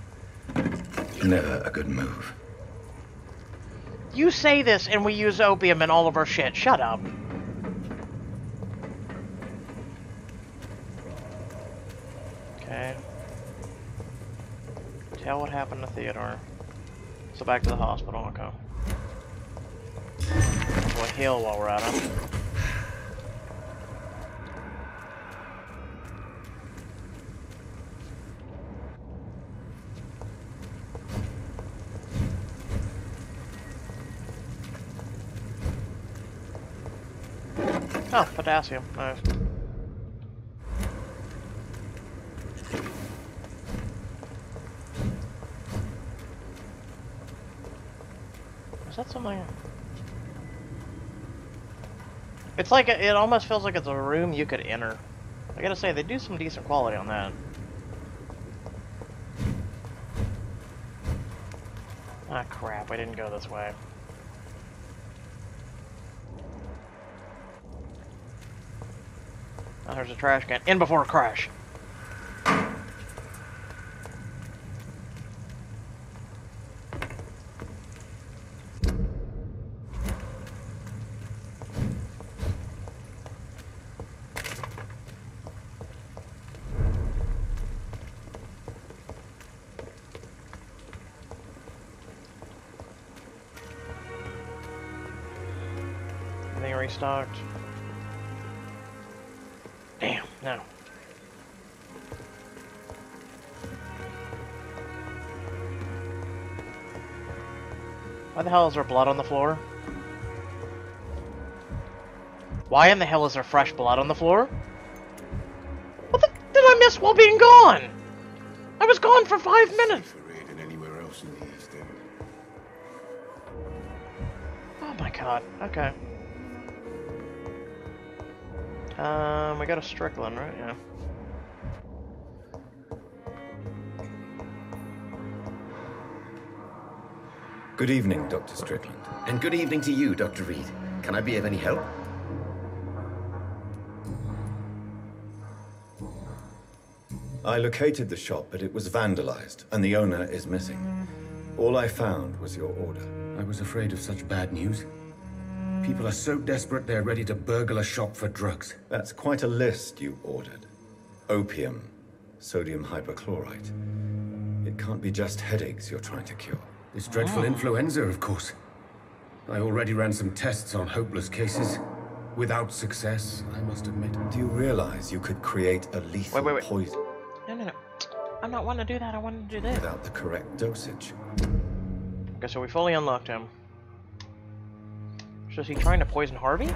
Never a good move. You say this and we use opium in all of our shit. Shut up. Okay. Tell what happened to Theodore. So back to the hospital, okay. We'll heal while we're at it. Oh, potassium. Nice. Is that something? It's like it almost feels like it's a room you could enter. I gotta say, they do some decent quality on that. Ah, crap, I didn't go this way. Oh, there's a trash can. In before a crash. Everything restocked. Damn, no. Why the hell is there blood on the floor? Why in the hell is there fresh blood on the floor? What the did I miss while being gone? I was gone for 5 minutes. For Reid and anywhere else in the East End. Oh my god, okay. We got a Strickland, right? Yeah. Good evening, Dr. Strickland. And good evening to you, Dr. Reid. Can I be of any help? I located the shop, but it was vandalized, and the owner is missing. All I found was your order. I was afraid of such bad news. People are so desperate they're ready to burgle a shop for drugs. That's quite a list you ordered. Opium, sodium hypochlorite. It can't be just headaches you're trying to cure. This dreadful influenza, of course. I already ran some tests on hopeless cases. Without success, I must admit. Do you realize you could create a lethal poison? No. I'm not wanting to do that. I wanted to do this. Without the correct dosage. Okay, so we fully unlocked him. So is he trying to poison Harvey?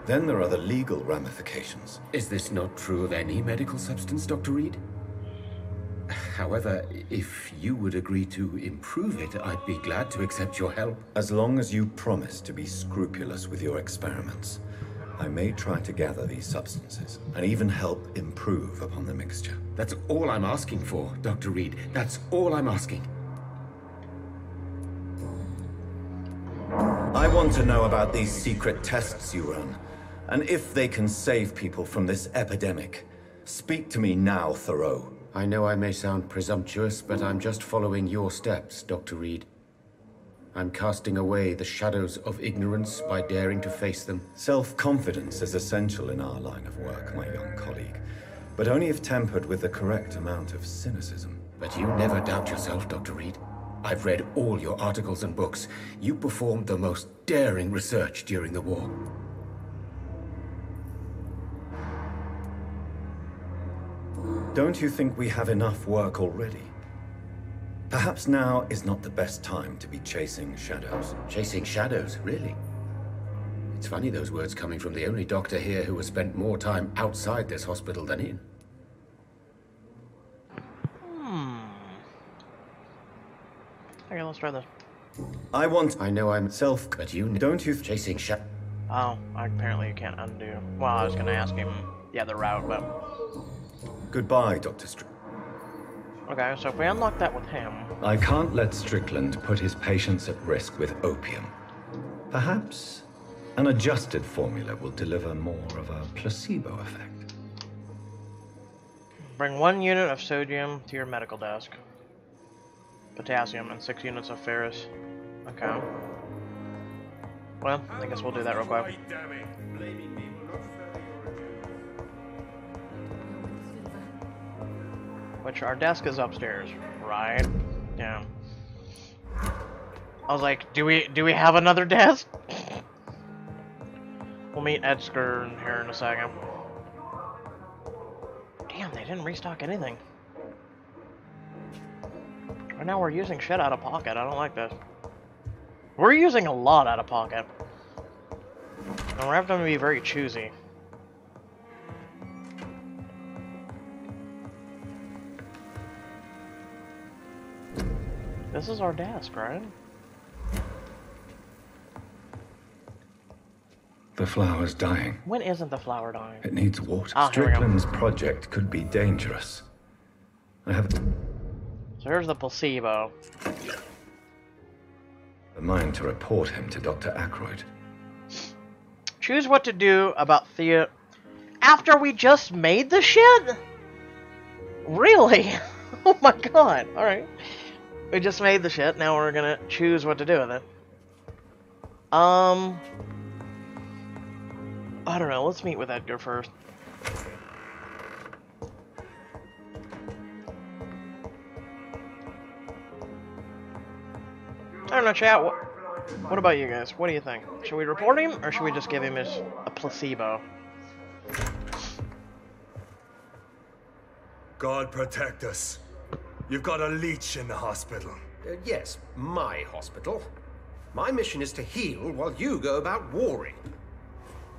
Then there are the legal ramifications. Is this not true of any medical substance, Dr. Reid? However, if you would agree to improve it, I'd be glad to accept your help. As long as you promise to be scrupulous with your experiments, I may try to gather these substances, and even help improve upon the mixture. That's all I'm asking for, Dr. Reid. That's all I'm asking. I want to know about these secret tests you run, and if they can save people from this epidemic. Speak to me now, Thoreau. I know I may sound presumptuous, but I'm just following your steps, Dr. Reid. I'm casting away the shadows of ignorance by daring to face them. Self-confidence is essential in our line of work, my young colleague, but only if tempered with the correct amount of cynicism. But you never doubt yourself, Dr. Reid. I've read all your articles and books. You performed the most daring research during the war. Don't you think we have enough work already? Perhaps now is not the best time to be chasing shadows. Chasing shadows, really? It's funny those words coming from the only doctor here who has spent more time outside this hospital than in. Okay, let's try this. I want... I know I'm self... but you Don't you... chasing shadows. Oh, apparently you can't undo. Well, I was gonna ask him the other route, but... Goodbye, Dr. Strickland. Okay, so if we unlock that with him... I can't let Strickland put his patients at risk with opium. Perhaps an adjusted formula will deliver more of a placebo effect. Bring 1 unit of sodium to your medical desk. Potassium and 6 units of ferrous. Okay. Well, I guess we'll do that real quick. Which our desk is upstairs, right? Yeah. I was like, do we have another desk? We'll meet Edgar here in a second. Damn, they didn't restock anything. Right now we're using shit out of pocket. I don't like this. We're using a lot out of pocket. And we're having to be very choosy. This is our desk, right? The flower's dying. When isn't the flower dying? It needs water. Ah, here we go. Strickland's project could be dangerous. I have So here's the placebo. a mind to report him to Dr. Ackroyd. Choose what to do about Thea after we just made the shit? Really? Oh my god. Alright. We just made the shit, now we're gonna choose what to do with it. I don't know, let's meet with Edgar first. I don't know, chat, what about you guys? What do you think? Should we report him, or should we just give him a placebo? God protect us. You've got a leech in the hospital. Yes, my hospital. My mission is to heal while you go about warring.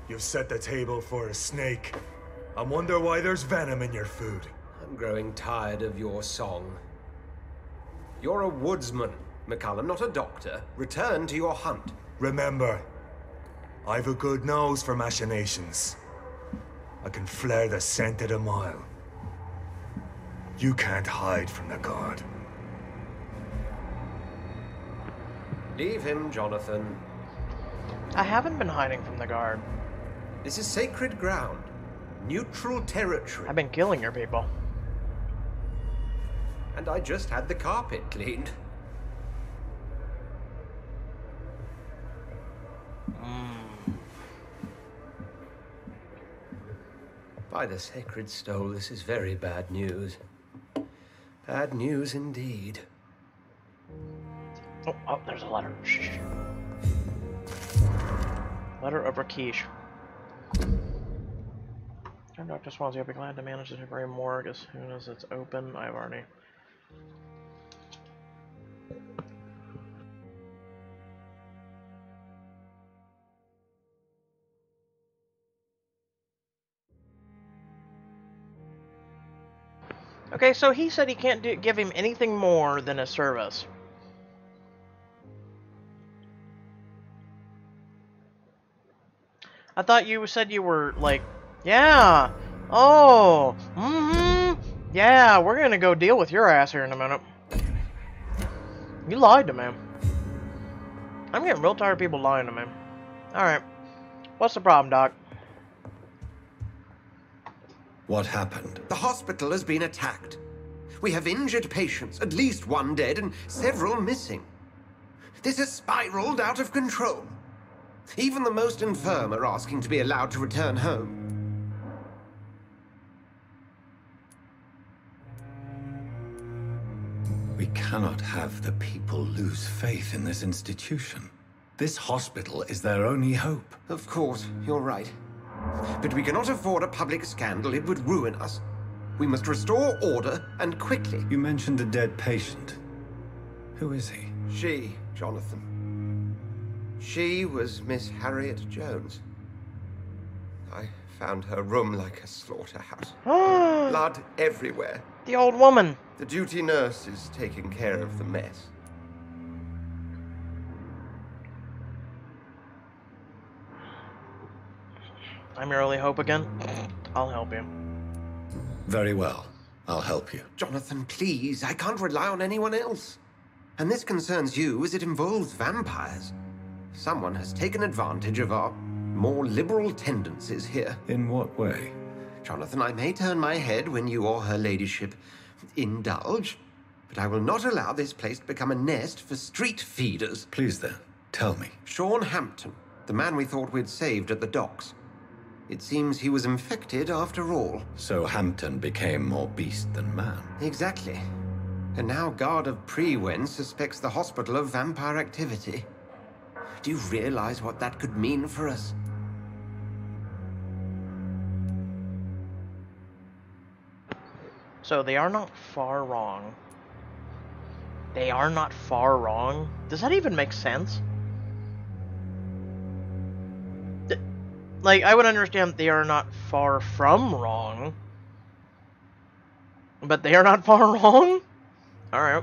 You've set the table for a snake. I wonder why there's venom in your food. I'm growing tired of your song. You're a woodsman, McCallum, not a doctor. Return to your hunt. Remember, I've a good nose for machinations. I can flare the scent at a mile. You can't hide from the guard. Leave him, Jonathan. I haven't been hiding from the guard. This is sacred ground. Neutral territory. I've been killing your people. And I just had the carpet cleaned. By the sacred stole, this is very bad news. Bad news indeed. Oh, there's a letter. Shh. Letter of Rakesh. Dr. Swansea, I'll be glad to manage the temporary morgue as soon as it's open. I've already... Okay, so he said he can't give him anything more than a service. I thought you said you were like, yeah, oh, yeah, we're gonna go deal with your ass here in a minute. You lied to me. I'm getting real tired of people lying to me. Alright, what's the problem, Doc? What happened? The hospital has been attacked. We have injured patients, at least one dead and several missing. This has spiraled out of control. Even the most infirm are asking to be allowed to return home. We cannot have the people lose faith in this institution. This hospital is their only hope. Of course, you're right. But we cannot afford a public scandal. It would ruin us. We must restore order, and quickly. You mentioned a dead patient. Who is he? She, Jonathan. She was Miss Harriet Jones. I found her room like a slaughterhouse. Blood everywhere. The old woman. The duty nurse is taking care of the mess. I'm your only hope again. I'll help you. Very well. I'll help you. Jonathan, please. I can't rely on anyone else. And this concerns you as it involves vampires. Someone has taken advantage of our more liberal tendencies here. In what way? Jonathan, I may turn my head when you or her ladyship indulge, but I will not allow this place to become a nest for street feeders. Please then, tell me. Sean Hampton, the man we thought we'd saved at the docks. It seems he was infected after all. So Hampton became more beast than man. Exactly. And now Guard of Prewen suspects the hospital of vampire activity. Do you realize what that could mean for us? So they are not far wrong. They are not far wrong? Does that even make sense? Like, I would understand they are not far from wrong. But they are not far wrong? Alright.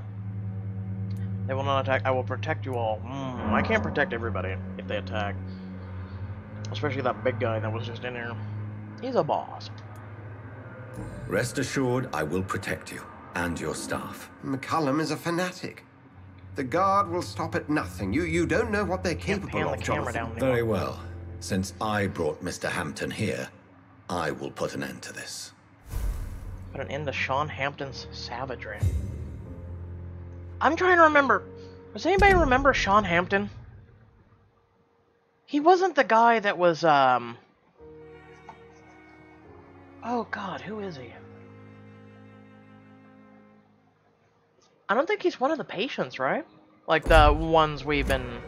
They will not attack. I will protect you all. I can't protect everybody if they attack. Especially that big guy that was just in here. He's a boss. Rest assured, I will protect you and your staff. McCullum is a fanatic. The Guard will stop at nothing. You don't know what they're capable of, Jonathan. Very well. Since I brought Mr. Hampton here, I will put an end to this. Put an end to Sean Hampton's savagery. I'm trying to remember. Does anybody remember Sean Hampton? He wasn't the guy that was, oh god, who is he? I don't think he's one of the patients, right? Like the ones we've been,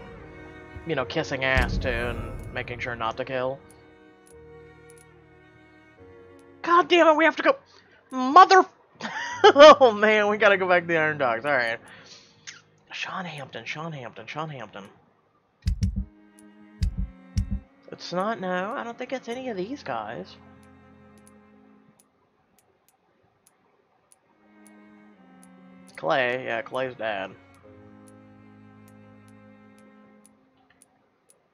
you know, kissing ass to and making sure not to kill. God damn it, we have to go. Mother. Oh man, we gotta go back to the Iron Dogs. Alright. Sean Hampton, Sean Hampton, Sean Hampton. It's not, no, I don't think it's any of these guys. Clay, yeah, Clay's dad.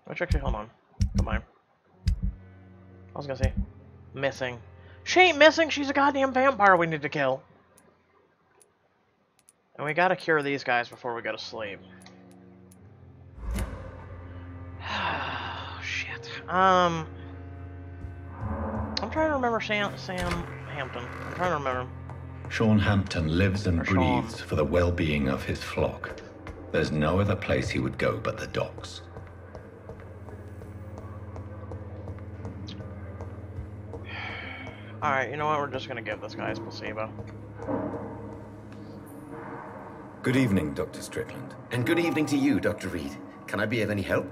Which actually, hold on. Come on. I was gonna say, missing. She ain't missing, she's a goddamn vampire we need to kill. And we gotta cure these guys before we go to sleep. Shit. I'm trying to remember Sam Hampton. I'm trying to remember. Sean Hampton lives and breathes for the well-being of his flock. There's no other place he would go but the docks. Alright, you know what? We're just gonna give this guy his placebo. Good evening, Dr. Strickland. And good evening to you, Dr. Reid. Can I be of any help?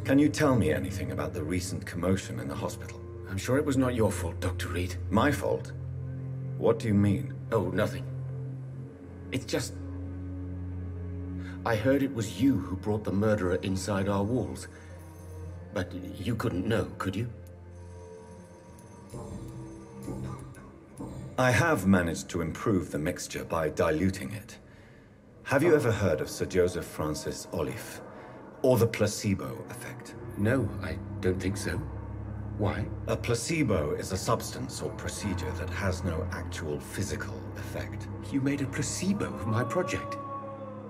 Can you tell me anything about the recent commotion in the hospital? I'm sure it was not your fault, Dr. Reid. My fault? What do you mean? Oh, nothing. It's just... I heard it was you who brought the murderer inside our walls. But you couldn't know, could you? I have managed to improve the mixture by diluting it. Have you ever heard of Sir Joseph Francis Olive? Or the placebo effect? No, I don't think so. Why? A placebo is a substance or procedure that has no actual physical effect. You made a placebo of my project.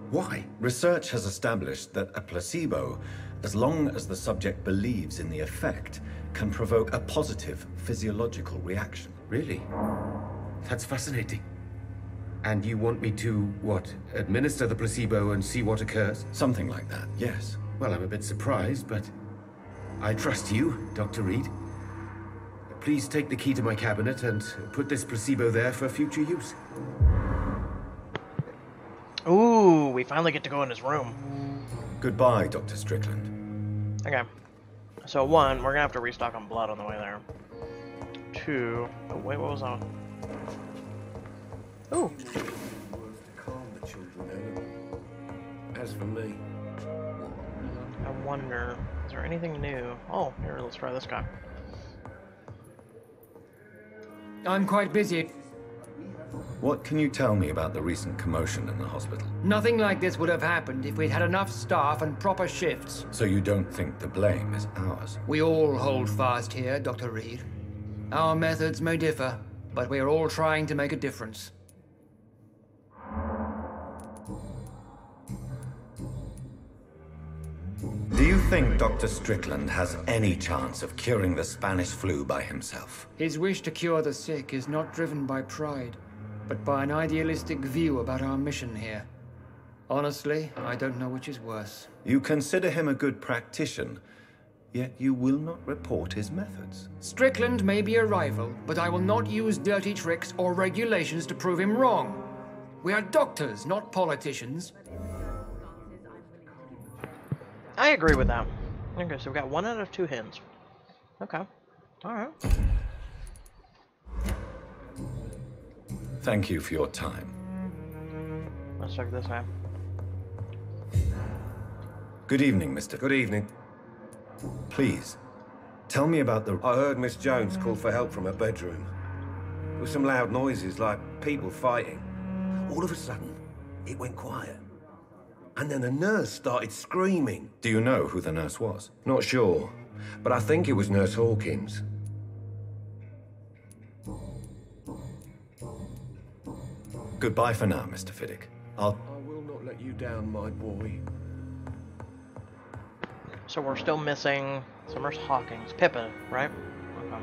Why? Research has established that a placebo, as long as the subject believes in the effect, can provoke a positive physiological reaction. Really? That's fascinating. And you want me to, what, administer the placebo and see what occurs? Something like that, yes. Well, I'm a bit surprised, but I trust you, Dr. Reid. Please take the key to my cabinet and put this placebo there for future use. Ooh, we finally get to go in his room. Goodbye, Dr. Strickland. Okay. So, 1, we're gonna have to restock on blood on the way there. 2, oh wait, what was that? Ooh. As for me... I wonder, is there anything new? Oh, here, let's try this guy. I'm quite busy. What can you tell me about the recent commotion in the hospital? Nothing like this would have happened if we'd had enough staff and proper shifts. So you don't think the blame is ours? We all hold fast here, Dr. Reid. Our methods may differ, but we are all trying to make a difference. Do you think Dr. Strickland has any chance of curing the Spanish flu by himself? His wish to cure the sick is not driven by pride, but by an idealistic view about our mission here. Honestly, I don't know which is worse. You consider him a good practitioner, yet you will not report his methods. Strickland may be a rival, but I will not use dirty tricks or regulations to prove him wrong. We are doctors, not politicians. I agree with that. Okay, so we got 1 out of 2 hens. Okay. Alright. Thank you for your time. Let's check this out. Good evening, Mr. Good evening. Please, tell me about the... I heard Miss Jones call for help from her bedroom. There were some loud noises, like people fighting. All of a sudden, it went quiet. And then the nurse started screaming. Do you know who the nurse was? Not sure, but I think it was Nurse Hawkins. Goodbye for now, Mr. Fiddick. I will not let you down, my boy. So we're still missing Summers Hawkins. Pippa, right? Okay.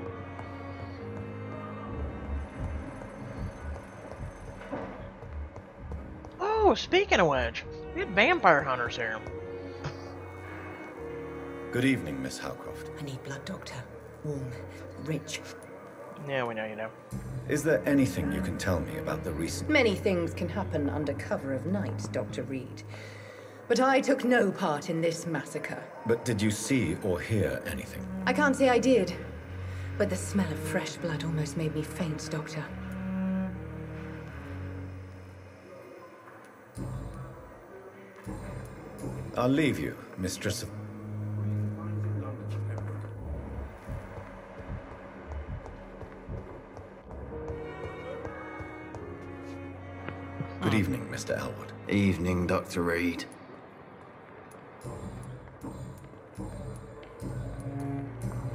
Oh, speaking of which, we had vampire hunters here. Good evening, Miss Howcroft. I need blood, Doctor. Warm, rich. Yeah, we know you know. Is there anything you can tell me about the recent... Many things can happen under cover of night, Dr. Reid. But I took no part in this massacre. But did you see or hear anything? I can't say I did. But the smell of fresh blood almost made me faint, Doctor. I'll leave you, Mistress of... Good evening, Mr. Elwood. Evening, Dr. Reid.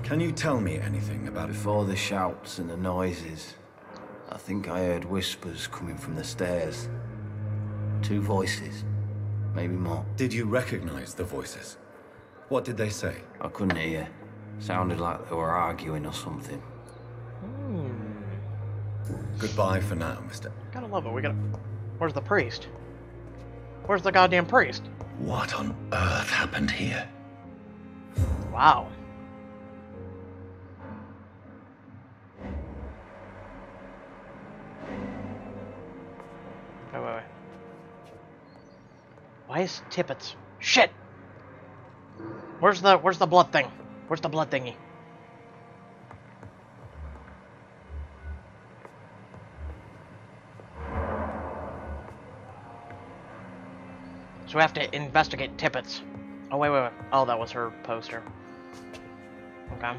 Can you tell me anything about... Before the shouts and the noises, I think I heard whispers coming from the stairs. 2 voices, maybe more. Did you recognize the voices? What did they say? I couldn't hear. Sounded like they were arguing or something. Goodbye for now, Mr. Gotta love it. We gotta... Where's the priest? Where's the goddamn priest? What on earth happened here? Wow. Wait. Why is Tippets? Shit! Where's the blood thing? Where's the blood thingy? So we have to investigate Tippets. Oh, wait. Oh, that was her poster. Okay.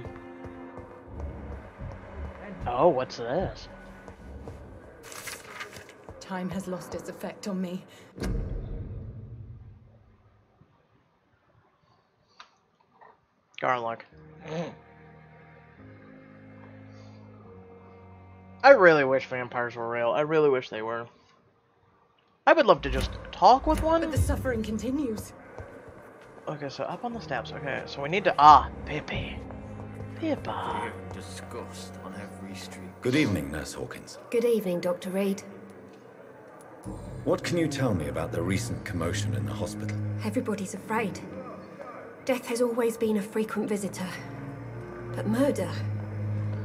Oh, what's this? Time has lost its effect on me. Garlic. I really wish vampires were real. I really wish they were. I would love to just talk with one. But the suffering continues. Okay, so up on the steps. Okay, so we need to... Pippa. Pippa. Disgust on every street. Good evening, Nurse Hawkins. Good evening, Dr. Reid. What can you tell me about the recent commotion in the hospital? Everybody's afraid. Death has always been a frequent visitor. But murder?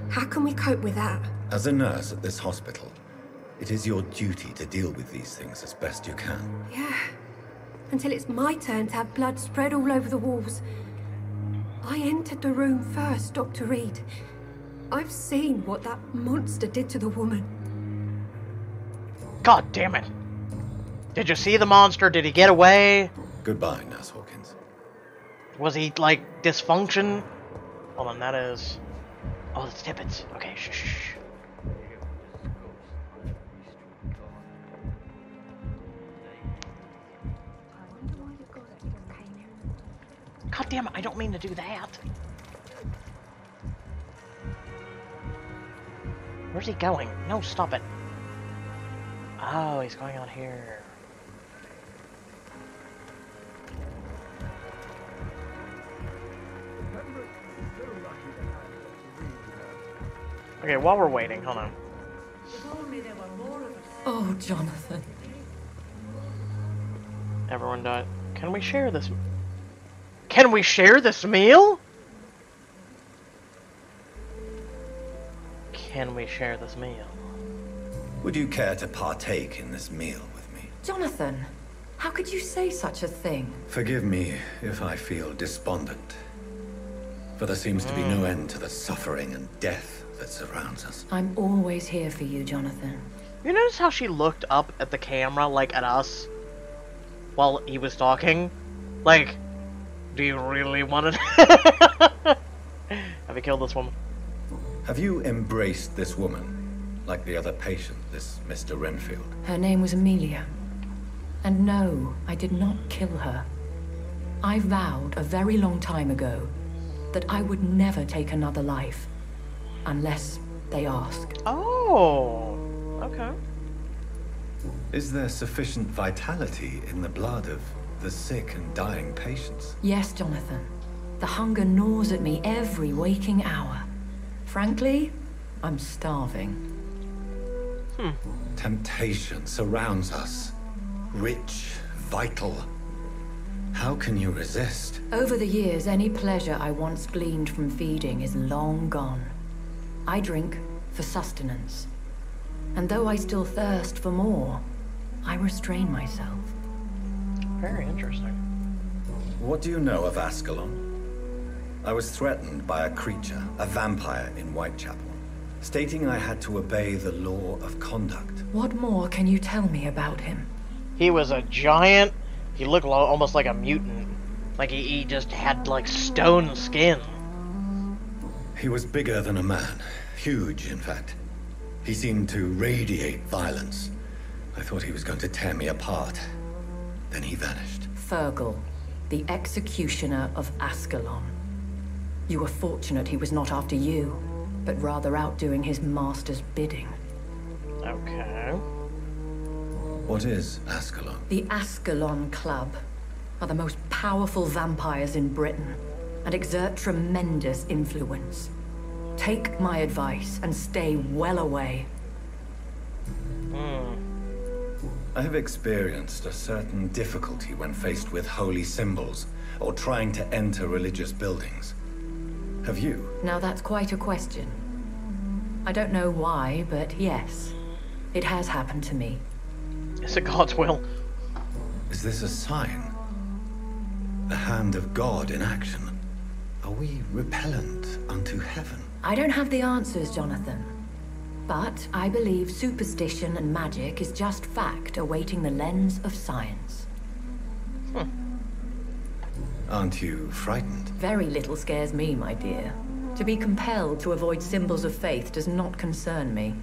How can we cope with that? As a nurse at this hospital, it is your duty to deal with these things as best you can. Yeah. Until it's my turn to have blood spread all over the walls. I entered the room first, Dr. Reid. I've seen what that monster did to the woman. God damn it. Did you see the monster? Did he get away? Goodbye, Nurse Hawkins. Was he, like, dysfunction? Hold on, that is... Oh, that's Tippets. Okay, shh. God damn it, I don't mean to do that. Where's he going? No, stop it. Oh, he's going out here. Okay, while we're waiting, hold on. Oh, Jonathan. Everyone died. Can we share this? Can we share this meal? Can we share this meal? Would you care to partake in this meal with me? Jonathan, how could you say such a thing? Forgive me if I feel despondent, for there seems to be no end to the suffering and death that surrounds us. I'm always here for you, Jonathan. You notice how she looked up at the camera, like at us, while he was talking? Like, do you really want it? Have you killed this woman? Have you embraced this woman, like the other patient, this Mr. Renfield? Her name was Amelia. And no, I did not kill her. I vowed a very long time ago that I would never take another life, unless they asked. Oh, okay. Is there sufficient vitality in the blood of the sick and dying patients? Yes, Jonathan. The hunger gnaws at me every waking hour. Frankly, I'm starving. Temptation surrounds us. Rich, vital. How can you resist? Over the years, any pleasure I once gleaned from feeding is long gone. I drink for sustenance. And though I still thirst for more, I restrain myself. Very interesting. What do you know of Ascalon? I was threatened by a creature, a vampire in Whitechapel, stating I had to obey the law of conduct. What more can you tell me about him? He was a giant. He looked almost like a mutant. Like he just had like stone skin. He was bigger than a man. Huge, in fact. He seemed to radiate violence. I thought he was going to tear me apart. Then he vanished. Fergal, the executioner of Ascalon. You were fortunate he was not after you, but rather out doing his master's bidding. Okay. What is Ascalon? The Ascalon Club are the most powerful vampires in Britain and exert tremendous influence. Take my advice and stay well away. I have experienced a certain difficulty when faced with holy symbols or trying to enter religious buildings. Have you? Now that's quite a question. I don't know why, but yes, it has happened to me. Is it God's will? Is this a sign? The hand of God in action? Are we repellent unto heaven? I don't have the answers, Jonathan. But I believe superstition and magic is just fact awaiting the lens of science. Aren't you frightened? Very little scares me, my dear. To be compelled to avoid symbols of faith does not concern me.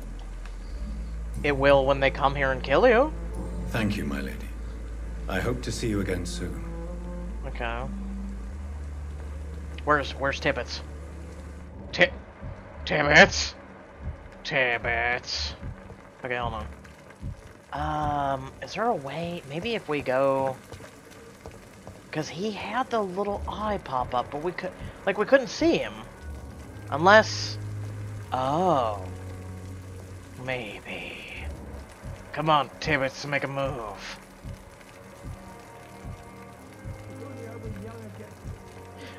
It will when they come here and kill you. Thank you, my lady. I hope to see you again soon. Okay. Where's Tibbets? Tibbets? Tibbets. Okay, hold on. Is there a way? Maybe if we go... Because he had the little eye pop up, but we couldn't see him. Unless... Oh. Maybe. Come on, Tibbets, make a move.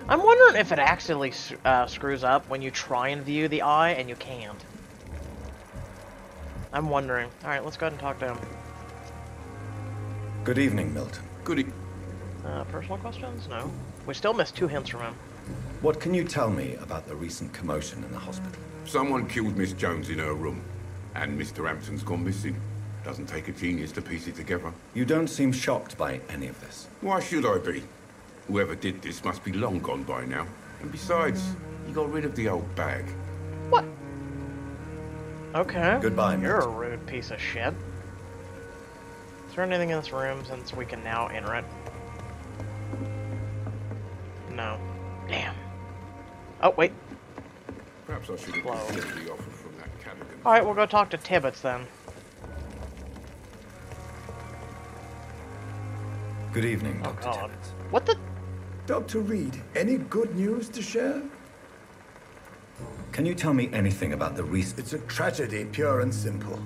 I'm wondering if it accidentally screws up when you try and view the eye and you can't. I'm wondering. Alright, let's go ahead and talk to him. Good evening, Milton. Good evening. Personal questions? No. We still missed 2 hints from him. What can you tell me about the recent commotion in the hospital? Someone killed Miss Jones in her room, and Mr. Hampton's gone missing. Doesn't take a genius to piece it together. You don't seem shocked by any of this. Why should I be? Whoever did this must be long gone by now. And besides, he got rid of the old bag. What? Okay. Goodbye, You're Milton. a rude piece of shit. Is there anything in this room since we can now enter it? No. Damn. Oh, wait. Perhaps I should have considered the offer from that cabin. Alright, we'll go talk to Tibbets then. Good evening, Oh, Dr. God. Tibbets. What the? Dr. Reid, any good news to share? Can you tell me anything about the recent... It's a tragedy, pure and simple.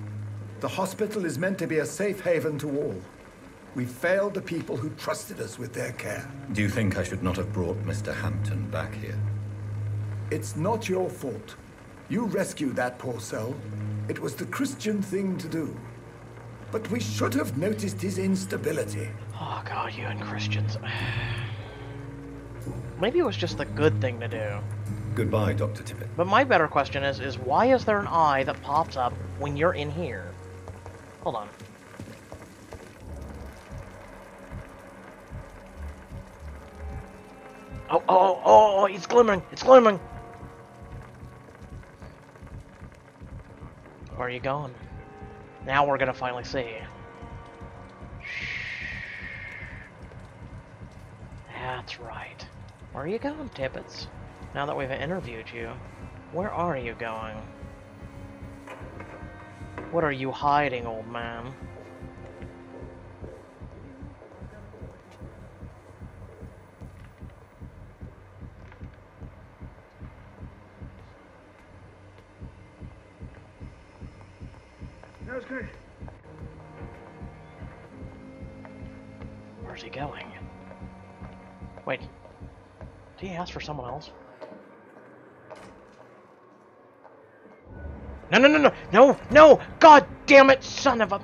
The hospital is meant to be a safe haven to all. We failed the people who trusted us with their care. Do you think I should not have brought Mr. Hampton back here? It's not your fault. You rescued that poor soul. It was the Christian thing to do. But we should have noticed his instability. Oh, God, you and Christians. Maybe it was just the good thing to do. Goodbye, Dr. Tibbet. But my better question is why is there an eye that pops up when you're in here? Hold on. Oh, it's glimmering! It's glimmering! Where are you going? Now we're gonna finally see. That's right. Where are you going, Tibbets? Now that we've interviewed you, where are you going? What are you hiding, old man? That's great. Where's he going? Wait. Did he ask for someone else? No! God damn it, son of a...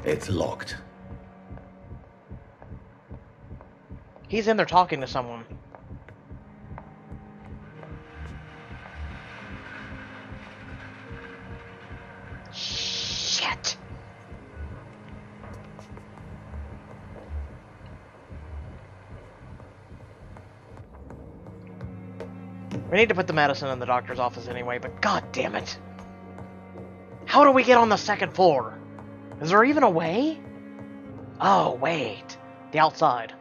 It's locked. He's in there talking to someone. Shit! We need to put the medicine in the doctor's office anyway, but god damn it! How do we get on the second floor? Is there even a way? Oh, wait. The outside.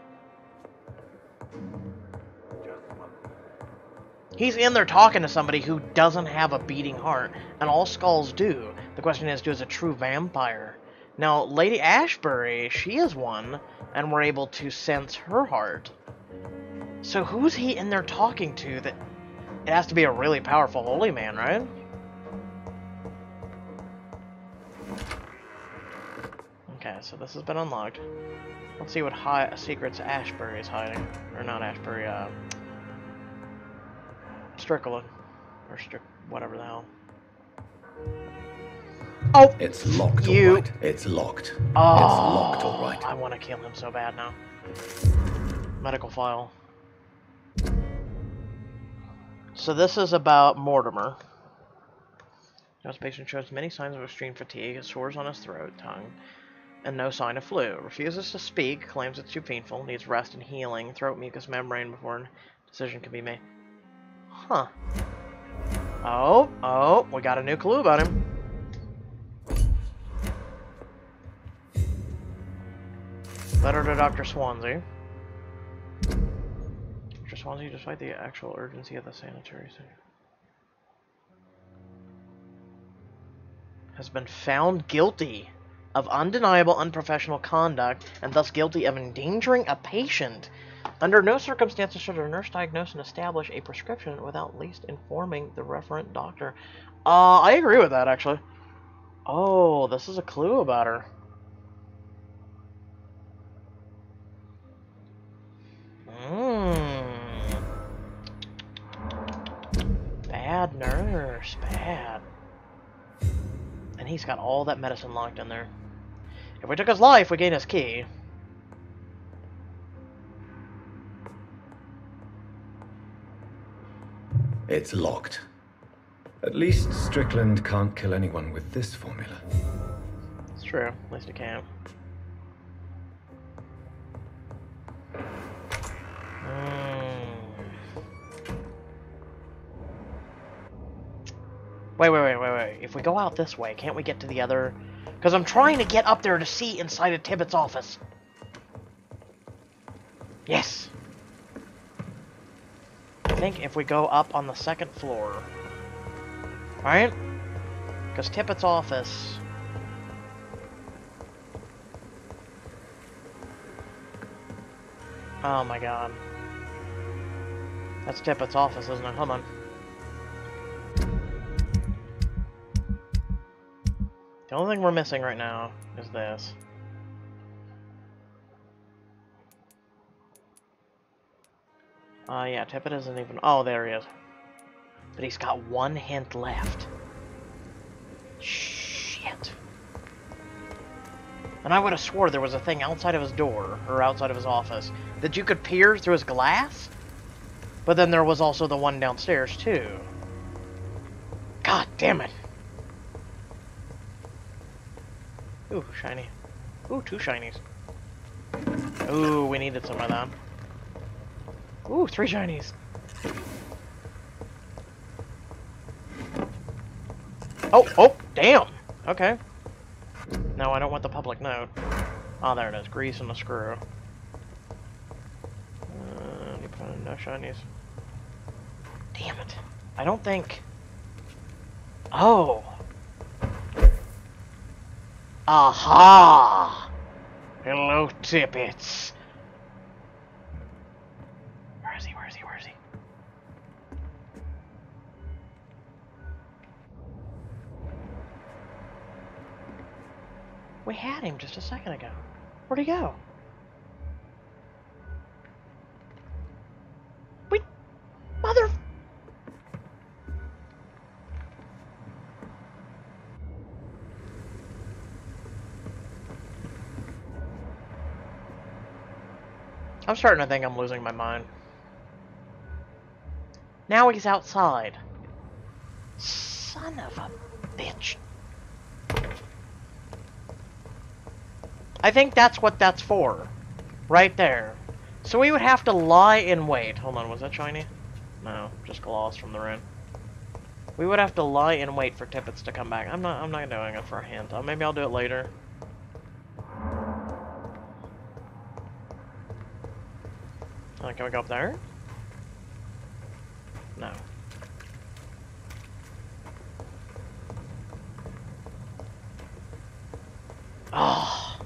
He's in there talking to somebody who doesn't have a beating heart, and all skals do. The question is, does a true vampire? Now, Lady Ashbury, she is one, and we're able to sense her heart. So who's he in there talking to that... It has to be a really powerful holy man, right? Okay, so this has been unlocked. Let's see what secrets Ashbury is hiding. Or not Ashbury, Strickland. Or whatever the hell. Oh! It's locked, alright. It's locked. Oh, it's locked, alright. I want to kill him so bad now. Medical file. So this is about Mortimer. This patient shows many signs of extreme fatigue, sores on his throat, tongue, and no sign of flu. Refuses to speak, claims it's too painful, needs rest and healing, throat mucous membrane before a decision can be made. Huh. Oh, we got a new clue about him. Letter to Dr. Swansea. Dr. Swansea, despite the actual urgency of the sanitary center, has been found guilty of undeniable unprofessional conduct and thus guilty of endangering a patient. Under no circumstances should a nurse diagnose and establish a prescription without at least informing the referent doctor. I agree with that, actually. Oh, this is a clue about her. Bad nurse, bad. And he's got all that medicine locked in there. If we took his life, we gain his key. It's locked. At least Strickland can't kill anyone with this formula. It's true. At least it can't. Wait. If we go out this way, can't we get to the other... Because I'm trying to get up there to see inside of Tibbet's office. Yes. think if we go up on the second floor, right? Because Tippett's office. Oh my god. That's Tippett's office, isn't it? Hold on. The only thing we're missing right now is this. Yeah, Tippett isn't even... Oh, there he is. But he's got one hint left. Shit. And I would have swore there was a thing outside of his door, or outside of his office, that you could peer through his glass? But then there was also the one downstairs, too. God damn it. Ooh, shiny. Ooh, 2 shinies. Ooh, we needed some of that. Ooh, 3 shinies. Oh, oh, damn. Okay. No, I don't want the public note. Oh, there it is. Grease and a screw. No shinies. Damn it. I don't think... Oh. Aha! Hello, Tippets. Where is he? Where is he? Where is he? We had him just a second ago. Where'd he go? Wait! Mother... I'm starting to think I'm losing my mind. Now he's outside. Son of a bitch. I think that's what that's for. Right there. So we would have to lie in wait. Hold on, was that shiny? No, just gloss from the rune. We would have to lie in wait for Tippets to come back. I'm not doing it for a hint. Maybe I'll do it later. Can we go up there? No. Oh.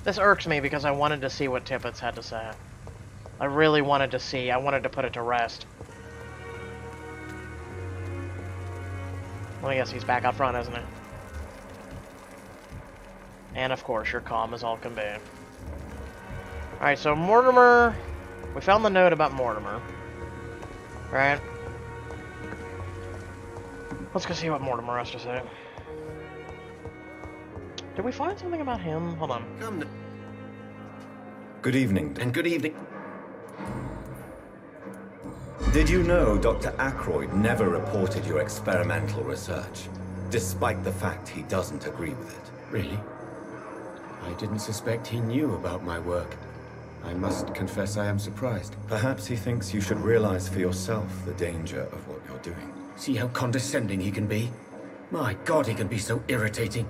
This irks me because I wanted to see what Tippets had to say. I really wanted to see. I wanted to put it to rest. Well, I guess he's back up front, isn't he? And of course, you're calm as all can be. Alright, so Mortimer... We found the note about Mortimer. Right? Let's go see what Mortimer has to say. Did we find something about him? Hold on. Good evening. And good evening. Did you know Dr. Ackroyd never reported your experimental research, despite the fact he doesn't agree with it? Really? I didn't suspect he knew about my work. I must confess I am surprised. Perhaps he thinks you should realize for yourself the danger of what you're doing. See how condescending he can be? My God, he can be so irritating.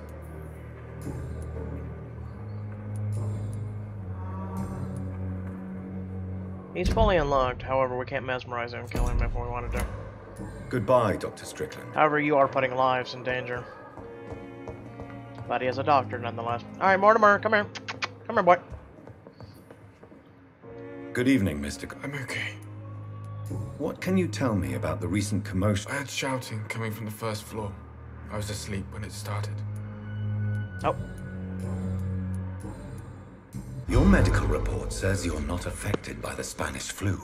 He's fully unlocked, however we can't mesmerize him and kill him if we wanted to. Goodbye, Dr. Strickland. However, you are putting lives in danger. But he is a doctor, nonetheless. Alright, Mortimer, come here. Come here, boy. Good evening, Mr. I'm okay. What can you tell me about the recent commotion? I had shouting coming from the first floor. I was asleep when it started. Oh. Your medical report says you're not affected by the Spanish flu.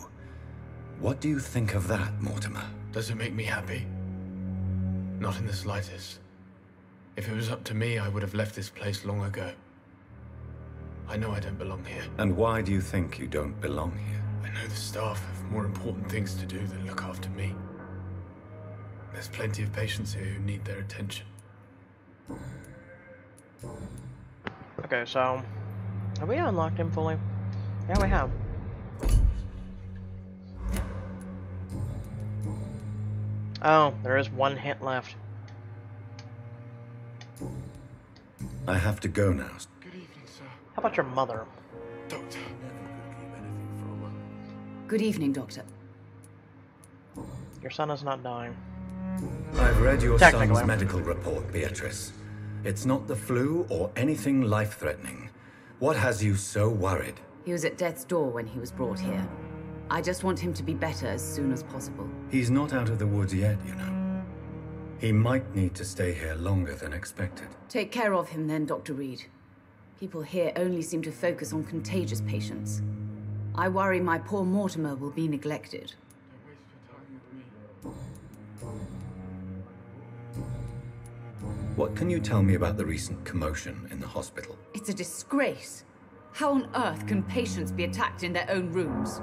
What do you think of that, Mortimer? Does it make me happy? Not in the slightest. If it was up to me, I would have left this place long ago. I know I don't belong here. And why do you think you don't belong here? I know the staff have more important things to do than look after me. There's plenty of patients here who need their attention. Okay, so... Have we unlocked him fully? Yeah, we have. Oh, there is one hint left. I have to go now. Good evening, sir. How about your mother? Doctor. Good evening, Doctor. Your son is not dying. I've read your Technically. son's medical report, Beatrice. It's not the flu or anything life-threatening. What has you so worried? He was at death's door when he was brought here. I just want him to be better as soon as possible. He's not out of the woods yet, you know. He might need to stay here longer than expected. Take care of him then, Dr. Reid. People here only seem to focus on contagious patients. I worry my poor Mortimer will be neglected. What can you tell me about the recent commotion in the hospital? It's a disgrace. How on earth can patients be attacked in their own rooms?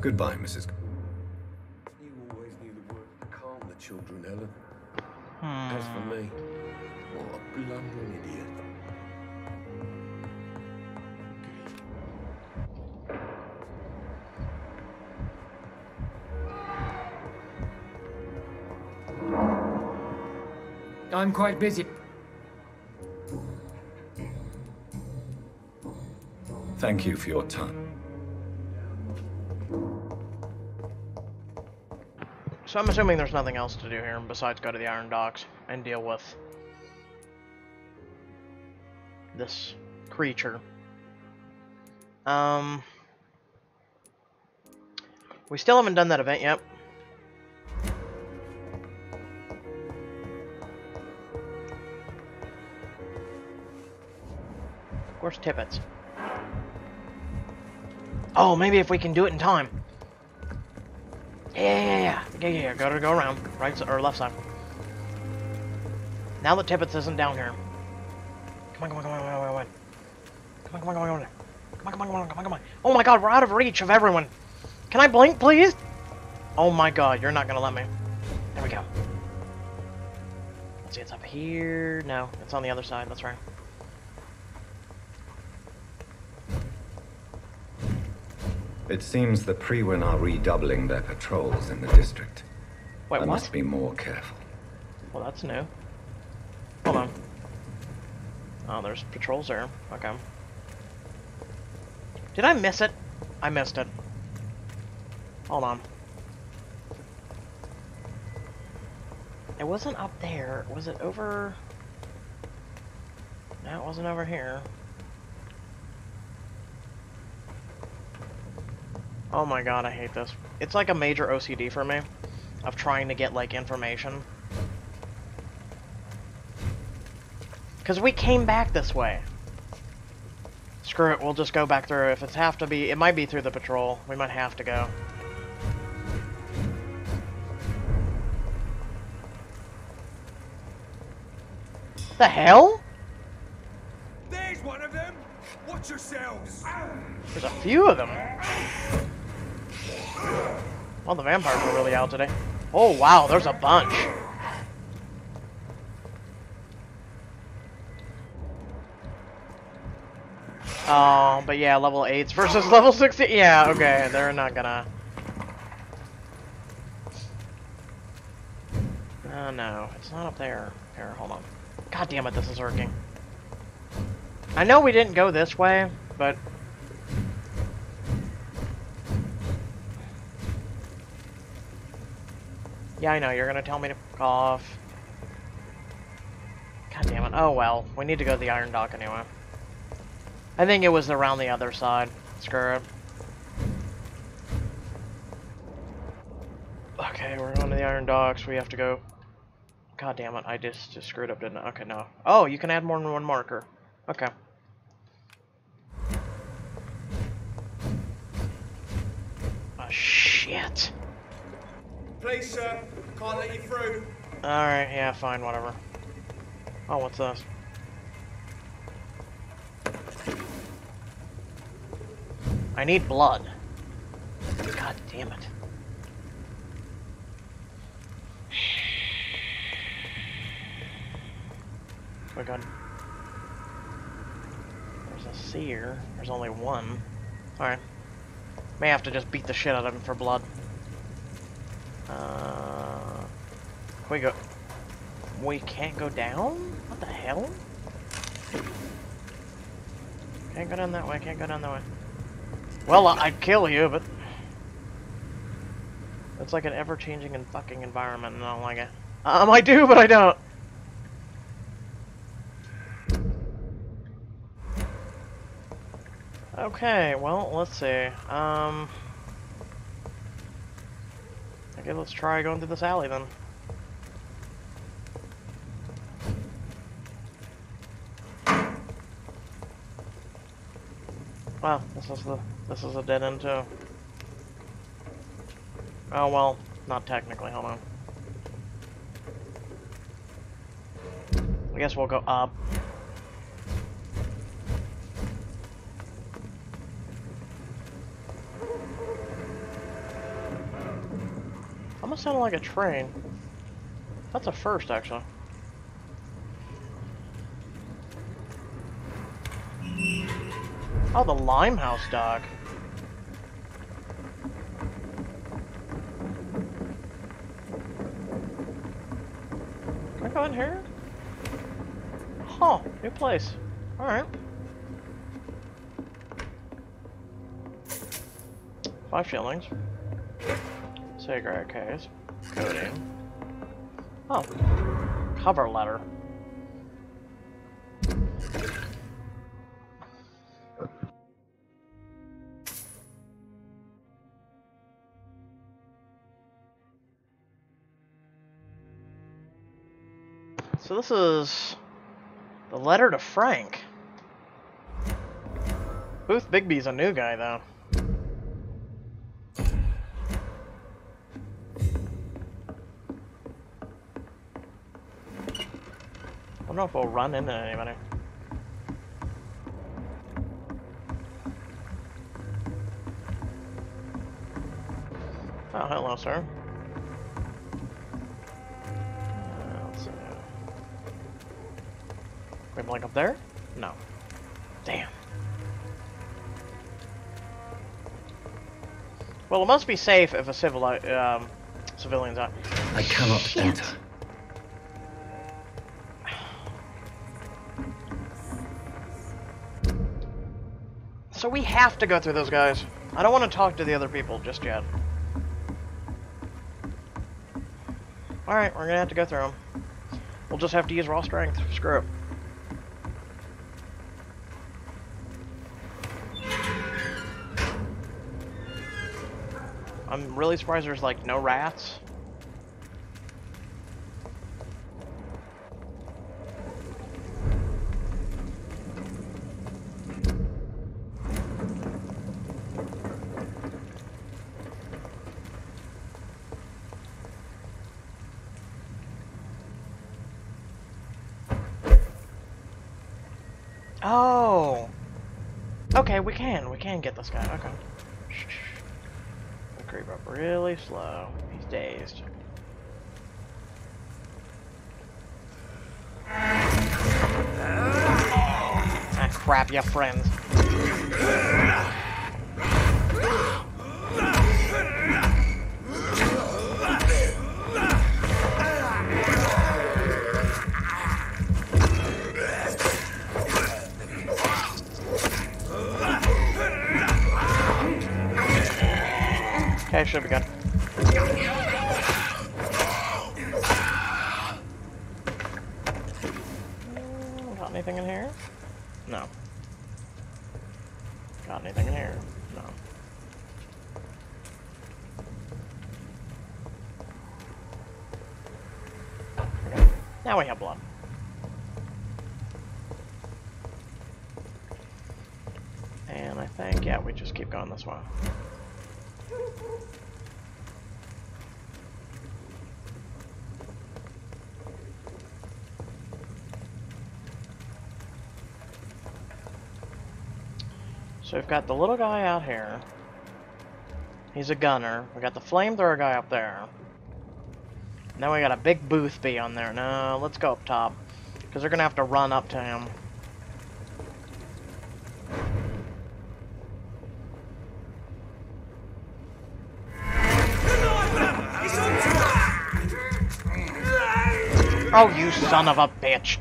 Goodbye, Mrs. You always knew the word to calm the children, Helen. Hmm. As for me, what a blundering idiot. I'm quite busy. Thank you for your time. So I'm assuming there's nothing else to do here besides go to the Iron Docks and deal with this creature. We still haven't done that event yet. Where's Tippets? Oh, maybe if we can do it in time. Yeah. Gotta go around, right or left side. Now that Tippets isn't down here. Come on. Oh my god, we're out of reach of everyone. Can I blink, please? Oh my god, you're not gonna let me. There we go. Let's see, it's up here. No, it's on the other side, that's right. It seems the Priwen are redoubling their patrols in the district. Wait, I what? must be more careful. Well, that's new. Hold on. Oh, there's patrols there. Okay. Did I miss it? I missed it. Hold on. It wasn't up there. Was it over? No, it wasn't over here. Oh my god, I hate this. It's like a major OCD for me of trying to get like information. Because we came back this way. Screw it, we'll just go back through. If it's have to be, it might be through the patrol. We might have to go. The hell? There's one of them! Watch yourselves! There's a few of them. Well, the vampires were really out today. Oh wow, there's a bunch. Oh, but yeah, level 8s versus level 60. Yeah, okay, they're not gonna. No, it's not up there. Here, hold on. God damn it, this is working. I know we didn't go this way, but. Yeah, I know, you're gonna tell me to fuck off. God damn it. Oh well, we need to go to the Iron Dock anyway. I think it was around the other side. Screw it. Okay, we're going to the Iron Docks. We have to go. God damn it, I just screwed up, didn't I? Okay, no. Oh, you can add more than one marker. Okay. Oh, shit. Please, sir. Can't let you through. Alright, yeah, fine, whatever. Oh, what's this? I need blood. God damn it. We're good. There's a seer. There's only one. Alright. May have to just beat the shit out of him for blood. we go... We can't go down? What the hell? Can't go down that way, can't go down that way. Well, I'd kill you, but... It's like an ever-changing and fucking environment, and I don't like it. I do, but I don't. Okay, well, let's see. Okay, let's try going through this alley then. Wow, this is a dead end too. Oh well, not technically, hold on. I guess we'll go up. Almost sounded like a train. That's a first, actually. Oh, the Limehouse dog. Can I go in here? Huh, new place. Alright. 5 shillings. Cigarette case. Coding. Oh. Cover letter. So this is the letter to Frank. Booth Bigby's a new guy, though. I don't know if we'll run into anybody. Oh, hello, sir. Let's see. We blink up there? No. Damn. Well, it must be safe if a civilian's out. I cannot enter. So we have to go through those guys. I don't want to talk to the other people just yet. Alright, we're gonna have to go through them. We'll just have to use raw strength. Screw it. I'm really surprised there's like no rats. Oh! Okay, we can get this guy, okay. Shh. We'll creep up really slow. He's dazed. Ah, crap, you have friends. Okay, should be good. Got anything in here? No. Got anything in here? No. Okay. Now we have blood. And I think, yeah, we just keep going this way. So we've got the little guy out here. He's a gunner. We got the flamethrower guy up there. Now we got a big Boothby on there. No, let's go up top. Because they're going to have to run up to him. Oh, you son of a bitch.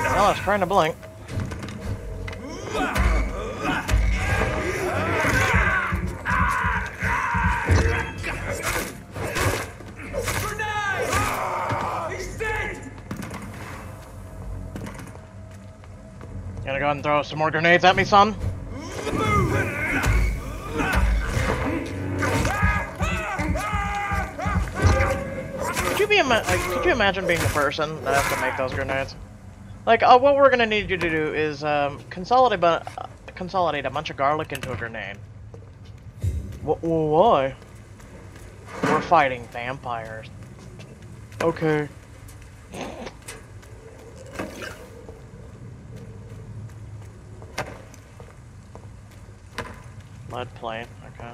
Well, I was trying to blink. Gonna go ahead and throw some more grenades at me, son? Could you imagine being the person that has to make those grenades? Like, what we're gonna need you to do is consolidate a bunch of garlic into a grenade. Why? We're fighting vampires. Okay. Lead plate, okay.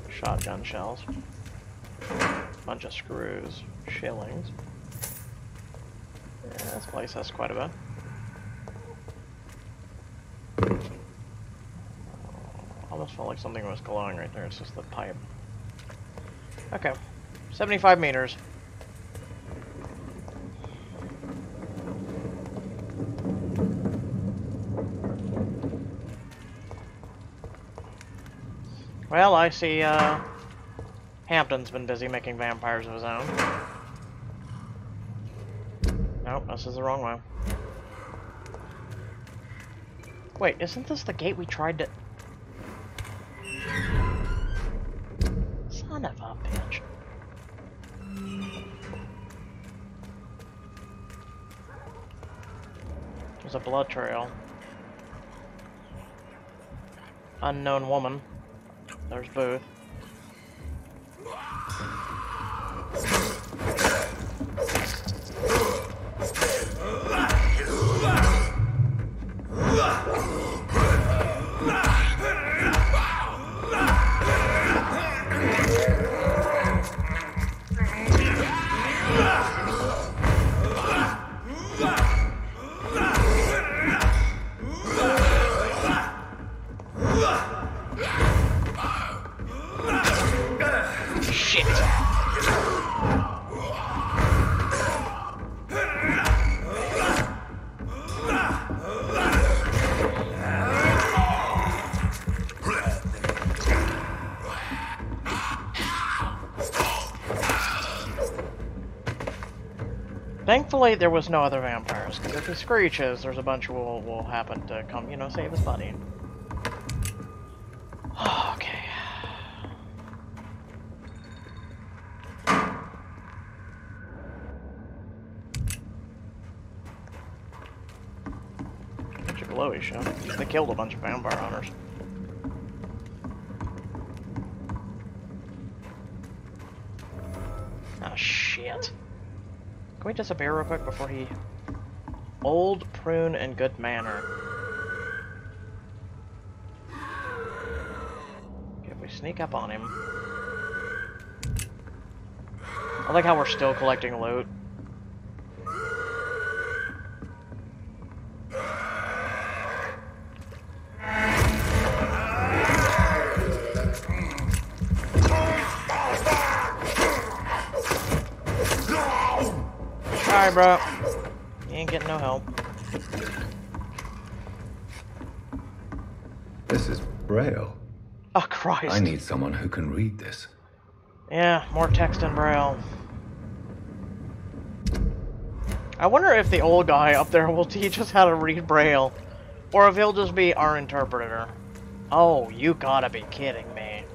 Shotgun shells. Bunch of screws. Shillings. Yeah, this place has quite a bit. Almost felt like something was glowing right there. It's just the pipe. Okay. 75 meters. Well, I see, Hampton's been busy making vampires of his own. Nope, this is the wrong way. Wait, isn't this the gate we tried to... Son of a bitch. There's a blood trail. Unknown woman. There's Booth. Thankfully, there was no other vampires, because if he screeches, there's a bunch who will happen to come, you know, save his buddy. Okay. Bunch of glowy shit. They killed a bunch of vampire hunters. Oh, shit. Can we disappear real quick before he... Old Prune and Good Manor. Okay, if we sneak up on him... I like how we're still collecting loot. Alright, bro. You ain't getting no help. This is Braille. Oh, Christ. I need someone who can read this. Yeah, more text in Braille. I wonder if the old guy up there will teach us how to read Braille. Or if he'll just be our interpreter. Oh, you gotta be kidding me.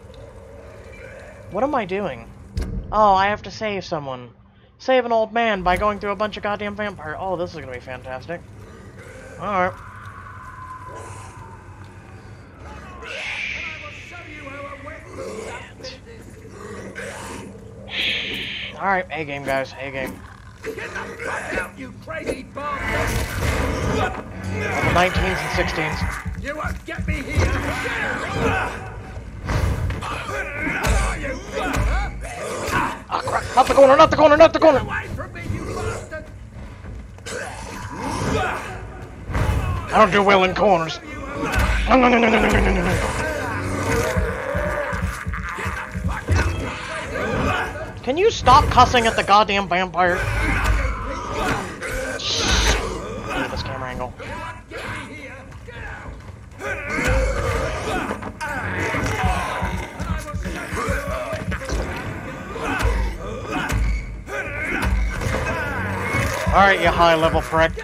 What am I doing? Oh, I have to save someone. Save an old man by going through a bunch of goddamn vampires. Oh, this is gonna be fantastic. Alright. Alright, A-game, guys. A-game. Get the fuck out, you crazy bastard! Level 19s and 16s. You won't get me here! Where are you? Not the corner, not the corner, not the corner! I don't do well in corners. No, no, no, no, no, no, no, no, no. Can you stop cussing at the goddamn vampire? Look at this camera angle. Alright, you high-level prick.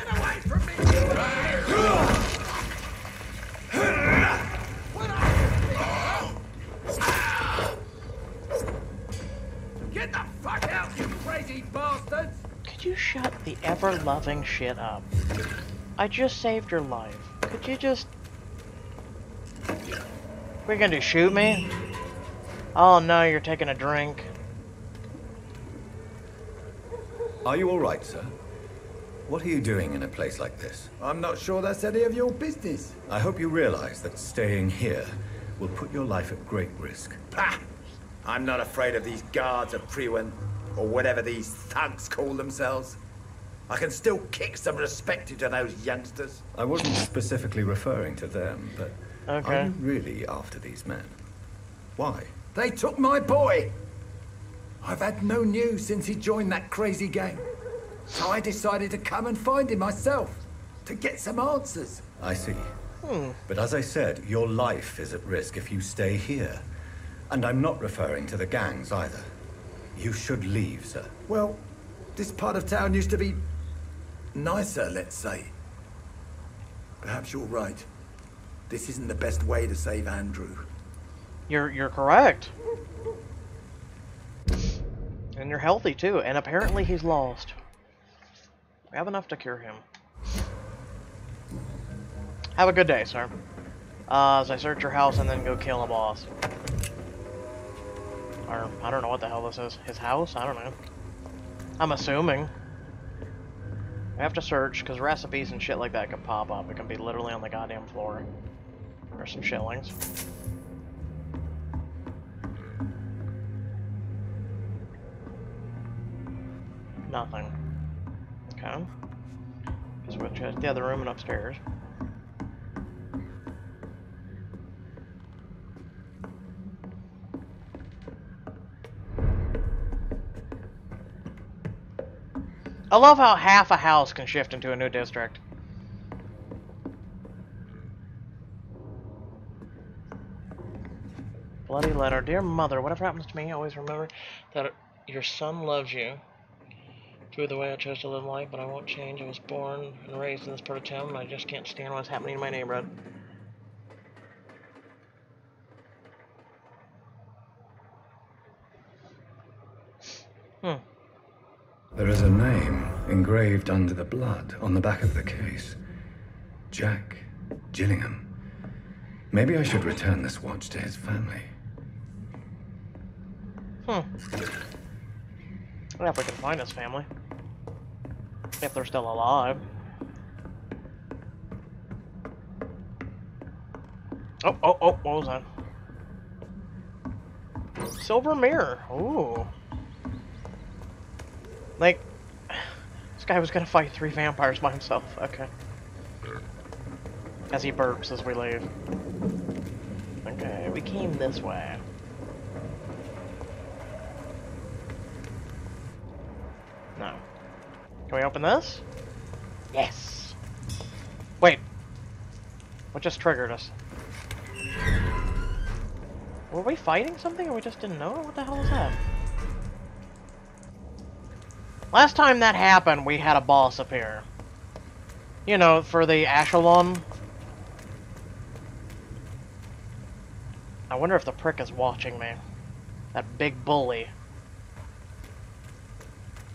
Get the fuck out, you crazy bastards! Could you shut the ever-loving shit up? I just saved your life. Could you just... What are you gonna do, shoot me? Oh no, you're taking a drink. Are you all right, sir? What are you doing in a place like this? I'm not sure that's any of your business. I hope you realize that staying here will put your life at great risk. Pah! I'm not afraid of these guards of Priwen, or whatever these thugs call themselves. I can still kick some respect into those youngsters. I wasn't specifically referring to them, but are you really after these men? Why? They took my boy! I've had no news since he joined that crazy gang. So I decided to come and find him myself, to get some answers. I see. But as I said, your life is at risk if you stay here. And I'm not referring to the gangs either. You should leave, sir. Well, this part of town used to be nicer, let's say. Perhaps you're right. This isn't the best way to save Andrew. You're correct. And you're healthy too, and apparently he's lost. We have enough to cure him. Have a good day, sir. As I search your house and then go kill a boss. Or, I don't know what the hell this is. His house? I don't know. I'm assuming. I have to search, because recipes and shit like that can pop up. It can be literally on the goddamn floor. There's some shillings. Nothing. Okay. Guess we'll check the other room and upstairs. I love how half a house can shift into a new district. Bloody letter. Dear mother, whatever happens to me, always remember that your son loves you. Through the way I chose to live life, but I won't change. I was born and raised in this part of town, and I just can't stand what's happening in my neighborhood. There is a name engraved under the blood on the back of the case. Jack Gillingham. Maybe I should return this watch to his family. Well, if we can find his family. If they're still alive. Oh, what was that? Silver mirror. Ooh. Like, this guy was gonna fight 3 vampires by himself. Okay. As he burps as we leave. Okay, we came this way. No. Can we open this? Yes! Wait. What just triggered us? Were we fighting something or we just didn't know? What the hell was that? Last time that happened, we had a boss appear. You know, for the Echelon. I wonder if the prick is watching me. That big bully.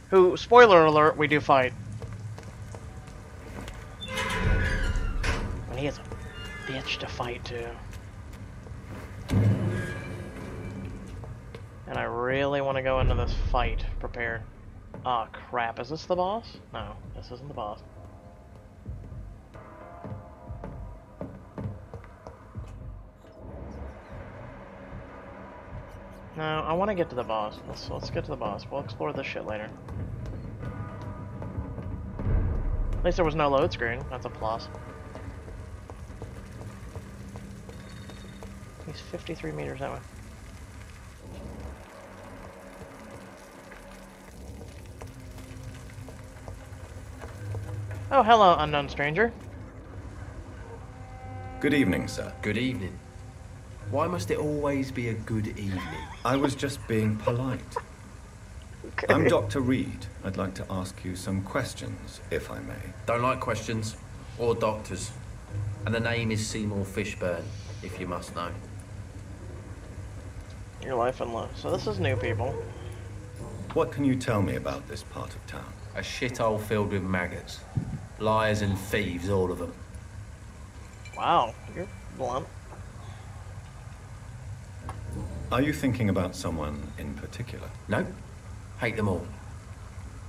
Who, spoiler alert, we do fight. And he is a bitch to fight too. And I really want to go into this fight prepared. Oh crap, is this the boss? No, this isn't the boss. No, I want to get to the boss. Let's get to the boss. We'll explore this shit later. At least there was no load screen. That's a plus. He's 53 meters that way. Oh, hello, unknown stranger. Good evening, sir. Good evening. Why must it always be a good evening? I was just being polite. Okay. I'm Dr. Reid. I'd like to ask you some questions, if I may. Don't like questions, or doctors. And the name is Seymour Fishburne, if you must know. Your life and love. So this is new people. What can you tell me about this part of town? A shithole filled with maggots. Liars and thieves, all of them. Wow, you're blunt. Are you thinking about someone in particular? No. Hate them all.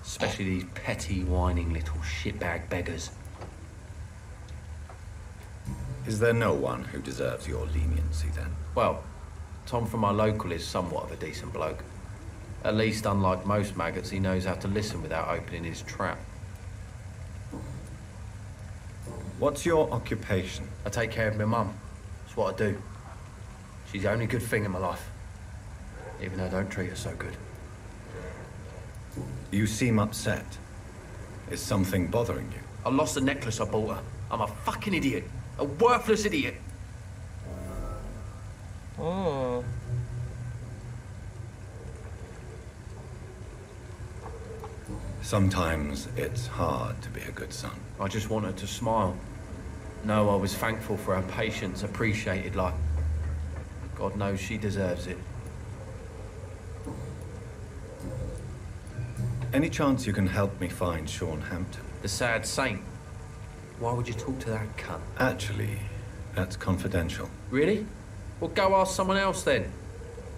Especially these petty, whining little shitbag beggars. Is there no one who deserves your leniency, then? Well, Tom from our local is somewhat of a decent bloke. At least, unlike most maggots, he knows how to listen without opening his trap. What's your occupation? I take care of my mum. That's what I do. She's the only good thing in my life. Even though I don't treat her so good. You seem upset. Is something bothering you? I lost the necklace I bought her. I'm a fucking idiot. A worthless idiot. Oh. Sometimes it's hard to be a good son. I just want her to smile. No, I was thankful for her patience, appreciated like... God knows she deserves it. Any chance you can help me find Sean Hampton? The sad saint. Why would you talk to that cunt? Actually, that's confidential. Really? Well, go ask someone else then.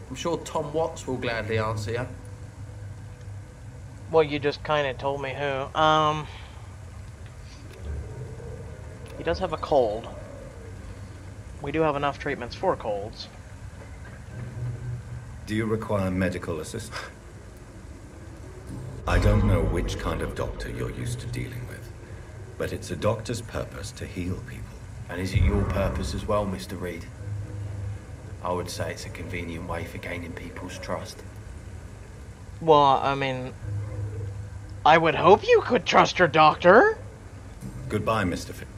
I'm sure Tom Watts will gladly answer you. Well, you just kind of told me who. He does have a cold. We do have enough treatments for colds. Do you require medical assistance? I don't know which kind of doctor you're used to dealing with, but it's a doctor's purpose to heal people. And is it your purpose as well, Mr. Reid? I would say it's a convenient way for gaining people's trust. Well, I mean, I would hope you could trust your doctor. Goodbye, Mr. Finn.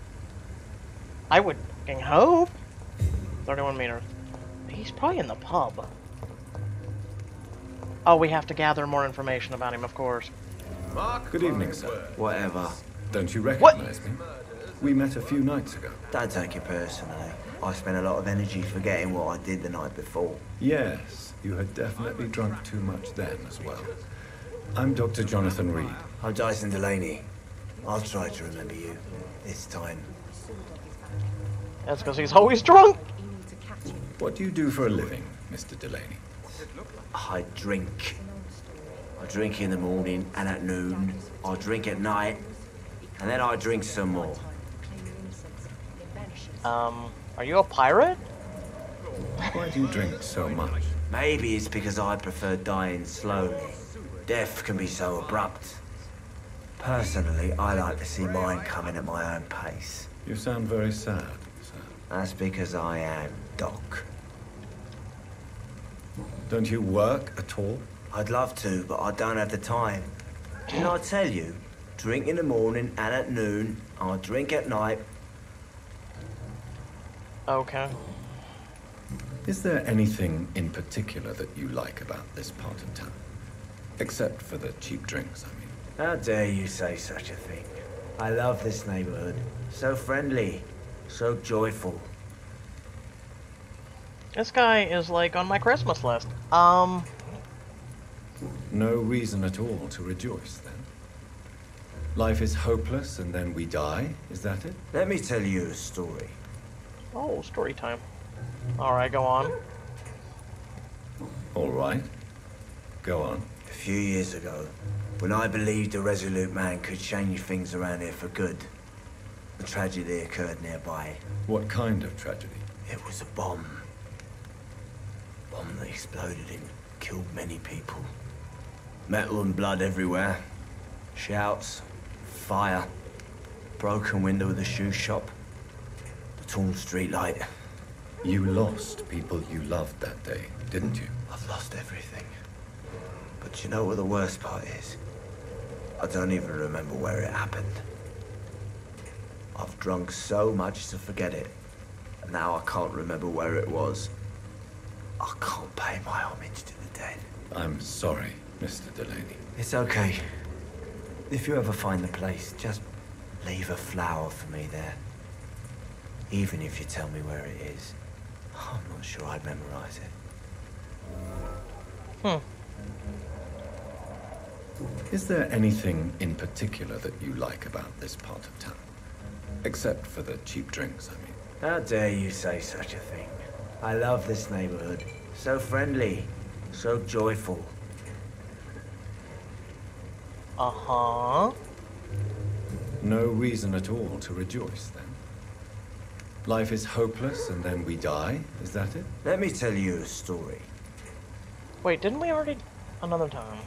I would fucking hope. 31 meters. He's probably in the pub. Oh, we have to gather more information about him, of course. Good evening, sir. Whatever. Don't you recognize me? We met a few nights ago. Don't take it personally. I spent a lot of energy forgetting what I did the night before. Yes, you had definitely drunk too much then as well. I'm Dr. Jonathan Reid. I'm Dyson Delaney. I'll try to remember you. This time. That's because he's always drunk. What do you do for a living, Mr. Delaney? I drink. I drink in the morning and at noon. I drink at night. And then I drink some more. Are you a pirate? Why do you drink so much? Maybe it's because I prefer dying slowly. Death can be so abrupt. Personally, I like to see mine coming at my own pace. You sound very sad, sir. That's because I am Doc. Don't you work at all? I'd love to, but I don't have the time. Didn't I tell you? Drink in the morning and at noon. I drink at night. Okay. Is there anything in particular that you like about this part of town? Except for the cheap drinks, I mean. How dare you say such a thing? I love this neighborhood. So friendly. So joyful. This guy is like on my Christmas list. No reason at all to rejoice, then? Life is hopeless and then we die, is that it? Let me tell you a story. Oh, story time. Alright, go on. All right. Go on. A few years ago, when I believed a resolute man could change things around here for good, a tragedy occurred nearby. What kind of tragedy? It was a bomb. Bomb that exploded and killed many people. Metal and blood everywhere. Shouts, fire, broken window of the shoe shop, the torn street light. You lost people you loved that day, didn't you? I've lost everything. But you know what the worst part is? I don't even remember where it happened. I've drunk so much to forget it, and now I can't remember where it was. I can't pay my homage to the dead. I'm sorry, Mr. Delaney. It's okay. If you ever find the place, just leave a flower for me there. Even if you tell me where it is. I'm not sure I'd memorize it. Is there anything in particular that you like about this part of town? Except for the cheap drinks, I mean. How dare you say such a thing? I love this neighborhood. So friendly, so joyful. Uh-huh. No reason at all to rejoice, then? Life is hopeless and then we die, is that it? Let me tell you a story. Wait, didn't we already... Another time.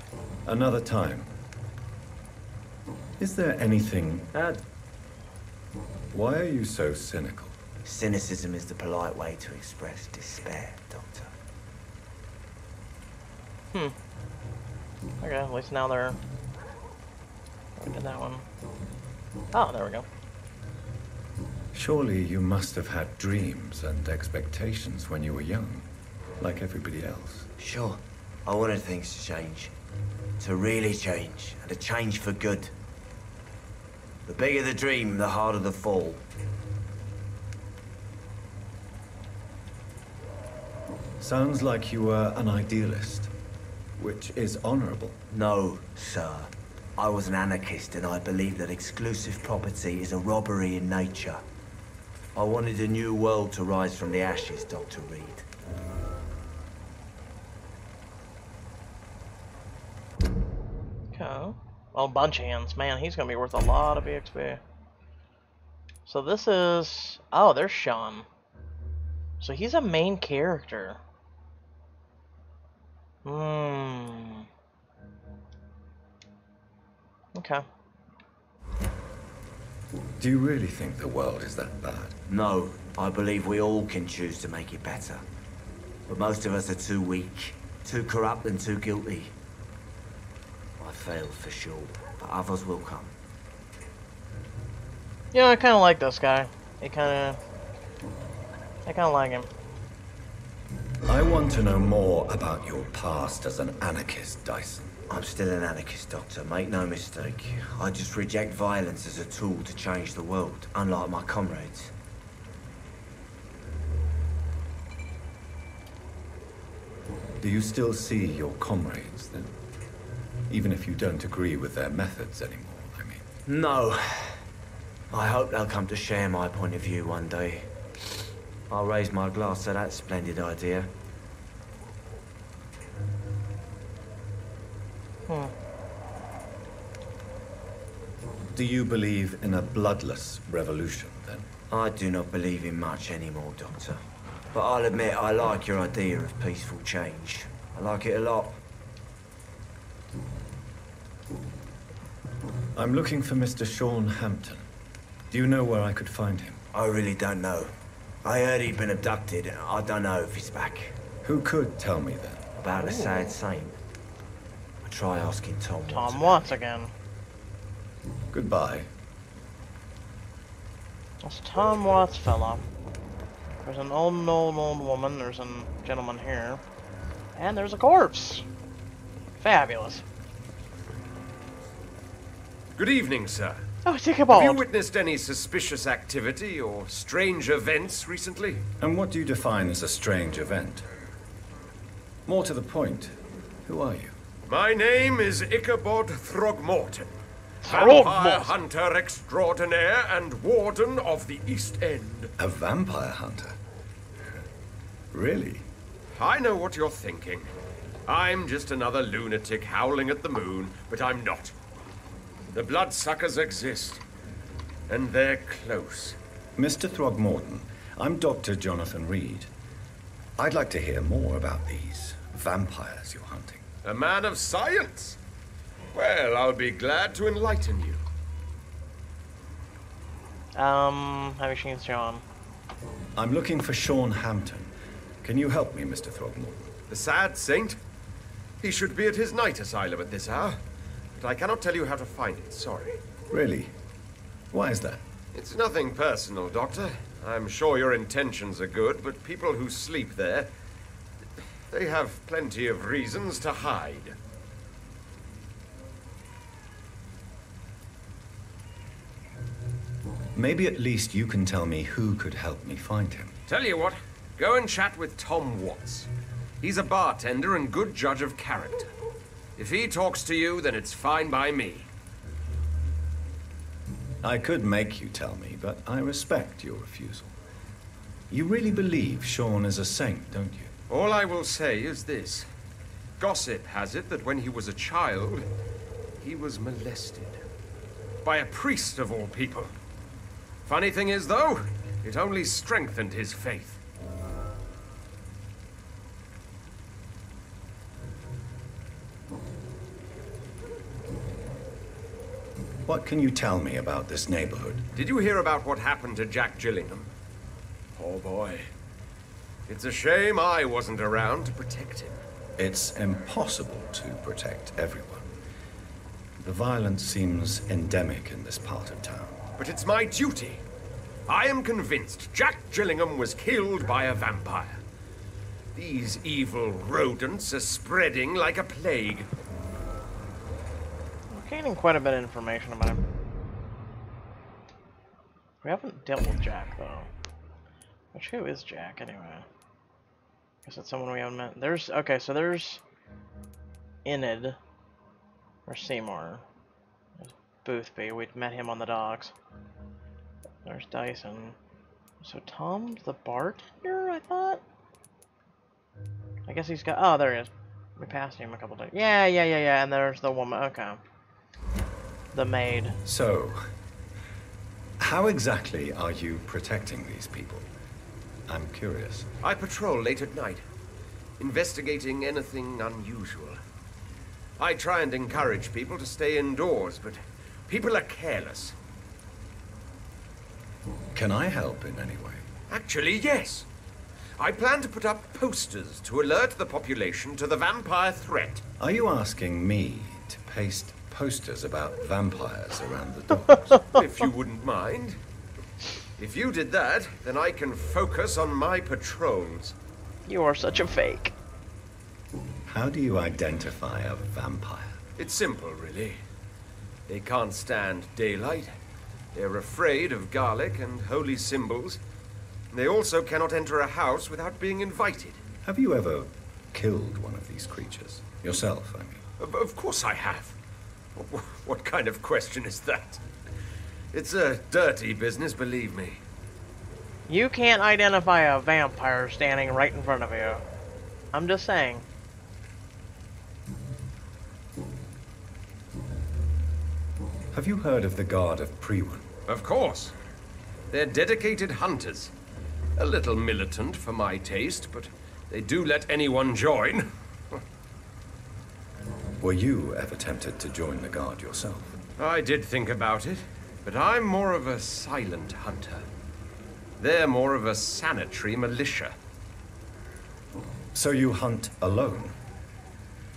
Another time. Is there anything... Why are you so cynical? Cynicism is the polite way to express despair, Doctor. Okay, at least now they're... We did that one. Oh, there we go. Surely you must have had dreams and expectations when you were young, like everybody else. Sure. I wanted things to change. To really change, and to change for good. The bigger the dream, the harder the fall. Sounds like you were an idealist, which is honorable. No, sir. I was an anarchist, and I believed that exclusive property is a robbery in nature. I wanted a new world to rise from the ashes, Dr. Reid. Okay. Well, bunch hands. Man, he's gonna be worth a lot of EXP. So this is... Oh, there's Sean. So he's a main character. Okay. Do you really think the world is that bad? No, I believe we all can choose to make it better. But most of us are too weak, too corrupt and too guilty. I failed for sure, but others will come. Yeah, I kind of like this guy. I kind of like him. I want to know more about your past as an anarchist, Dyson. I'm still an anarchist, Doctor. Make no mistake. I just reject violence as a tool to change the world, unlike my comrades. Do you still see your comrades, then? Even if you don't agree with their methods anymore, I mean. No. I hope they'll come to share my point of view one day. I'll raise my glass to that splendid idea. Do you believe in a bloodless revolution, then? I do not believe in much anymore, Doctor. But I'll admit I like your idea of peaceful change. I like it a lot. I'm looking for Mr. Sean Hampton. Do you know where I could find him? I really don't know. I heard he'd been abducted. I don't know if he's back. Who could tell me then? About a sad saint. I'll try asking Tom. Tom Watts again. Goodbye. That's Tom Watts fella. There's an old woman. There's a gentleman here. And there's a corpse. Fabulous. Good evening, sir. Oh, take a ball. Have you witnessed any suspicious activity or strange events recently? And what do you define as a strange event? More to the point, who are you? My name is Ichabod Throgmorton. Vampire hunter extraordinaire and warden of the East End. A vampire hunter? Really? I know what you're thinking. I'm just another lunatic howling at the moon, but I'm not. The bloodsuckers exist, and they're close. Mr. Throgmorton, I'm Dr. Jonathan Reid. I'd like to hear more about these vampires you're hunting. A man of science? Well, I'll be glad to enlighten you. Have you seen Sean? I'm looking for Sean Hampton. Can you help me, Mr. Throgmorton? The sad saint? He should be at his night asylum at this hour. But I cannot tell you how to find it, sorry. Really? Why is that? It's nothing personal, Doctor. I'm sure your intentions are good, but people who sleep there, they have plenty of reasons to hide. Maybe at least you can tell me who could help me find him. Tell you what, go and chat with Tom Watts. He's a bartender and good judge of character. If he talks to you, then it's fine by me. I could make you tell me, but I respect your refusal. You really believe Sean is a saint, don't you? All I will say is this. Gossip has it that when he was a child, he was molested. By a priest of all people. Funny thing is, though, it only strengthened his faith. What can you tell me about this neighborhood? Did you hear about what happened to Jack Gillingham? Oh boy. It's a shame I wasn't around to protect him. It's impossible to protect everyone. The violence seems endemic in this part of town. But it's my duty. I am convinced Jack Gillingham was killed by a vampire. These evil rodents are spreading like a plague. We're gaining quite a bit of information about him. We haven't dealt with Jack, though. Which, who is Jack, anyway? Guess it's someone we haven't met. There's, okay, so there's Enid, or Seymour. There's Boothby, we'd met him on the docks. There's Dyson. So Tom's the bartender, I thought? I guess he's got, oh, there he is. We passed him a couple times. Yeah, and there's the woman, okay. The maid. So, how exactly are you protecting these people? I'm curious. I patrol late at night, investigating anything unusual. I try and encourage people to stay indoors, but people are careless. Can I help in any way? Actually, yes. I plan to put up posters to alert the population to the vampire threat. Are you asking me to paste posters about vampires around the doors? If you wouldn't mind. If you did that, then I can focus on my patrols. You are such a fake. How do you identify a vampire? It's simple, really. They can't stand daylight. They're afraid of garlic and holy symbols. They also cannot enter a house without being invited. Have you ever killed one of these creatures? Yourself, I mean. Of course I have. What kind of question is that? It's a dirty business, believe me. You can't identify a vampire standing right in front of you. I'm just saying. Have you heard of the Guard of Priwen? Of course. They're dedicated hunters. A little militant for my taste, but they do let anyone join. Were you ever tempted to join the Guard yourself? I did think about it, but I'm more of a silent hunter. They're more of a sanitary militia. So you hunt alone?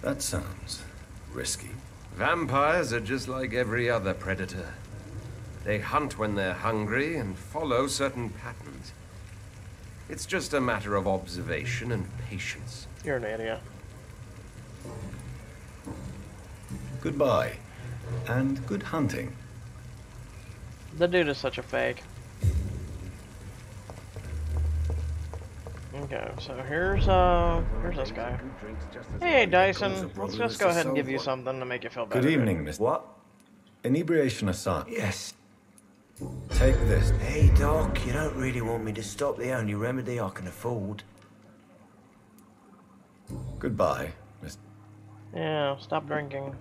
That sounds risky. Vampires are just like every other predator. They hunt when they're hungry and follow certain patterns. It's just a matter of observation and patience. You're an idiot. Goodbye, and good hunting. The dude is such a fake. Okay, so here's this guy. Hey, Dyson. Let's just go ahead and give you something to make you feel better. Good evening, Mr. What? Inebriation aside. Yes. Take this. Hey, Doc, you don't really want me to stop the only remedy I can afford. Goodbye, Mr. Yeah, stop drinking.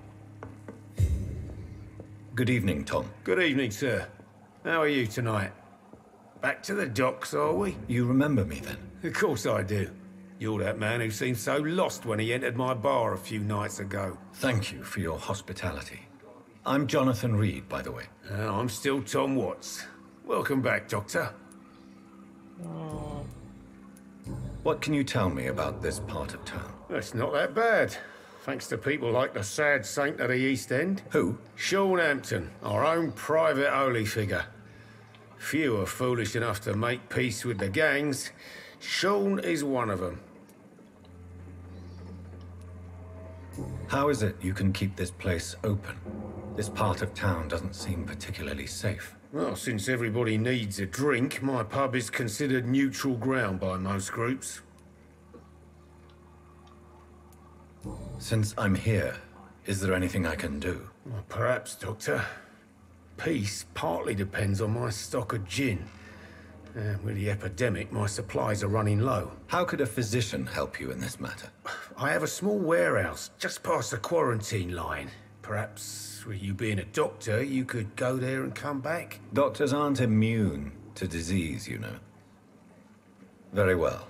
Good evening, Tom. Good evening, sir. How are you tonight? Back to the docks, are we? You remember me then? Of course I do. You're that man who seemed so lost when he entered my bar a few nights ago. Thank you for your hospitality. I'm Jonathan Reid, by the way. I'm still Tom Watts. Welcome back, Doctor. What can you tell me about this part of town? It's not that bad. Thanks to people like the sad saint of the East End. Who? Sean Hampton, our own private holy figure. Few are foolish enough to make peace with the gangs. Sean is one of them. How is it you can keep this place open? This part of town doesn't seem particularly safe. Well, since everybody needs a drink, my pub is considered neutral ground by most groups. Since I'm here, is there anything I can do? Well, perhaps, Doctor. Peace partly depends on my stock of gin. With the epidemic, my supplies are running low. How could a physician help you in this matter? I have a small warehouse just past the quarantine line. Perhaps, with you being a doctor, you could go there and come back? Doctors aren't immune to disease, you know. Very well.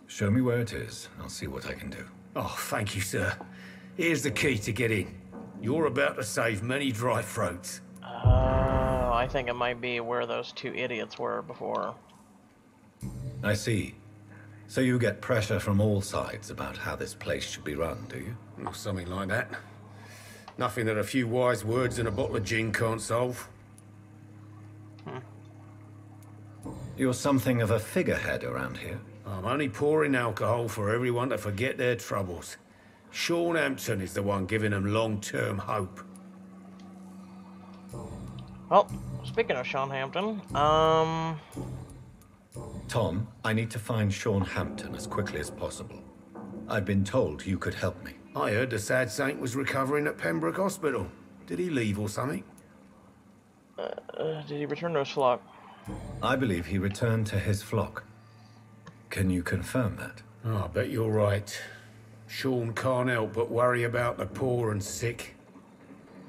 Show me where it is. I'll see what I can do. Oh, thank you, sir. Here's the key to get in. You're about to save many dry throats. I think it might be where those two idiots were before. I see. So you get pressure from all sides about how this place should be run, do you? Or something like that. Nothing that a few wise words and a bottle of gin can't solve. You're something of a figurehead around here. I'm only pouring alcohol for everyone to forget their troubles. Sean Hampton is the one giving them long-term hope. Well, speaking of Sean Hampton, Tom, I need to find Sean Hampton as quickly as possible. I've been told you could help me. I heard the sad saint was recovering at Pembroke Hospital. Did he leave or something? Did he return to his flock? I believe he returned to his flock. Can you confirm that? Oh, I bet you're right. Sean can't help but worry about the poor and sick.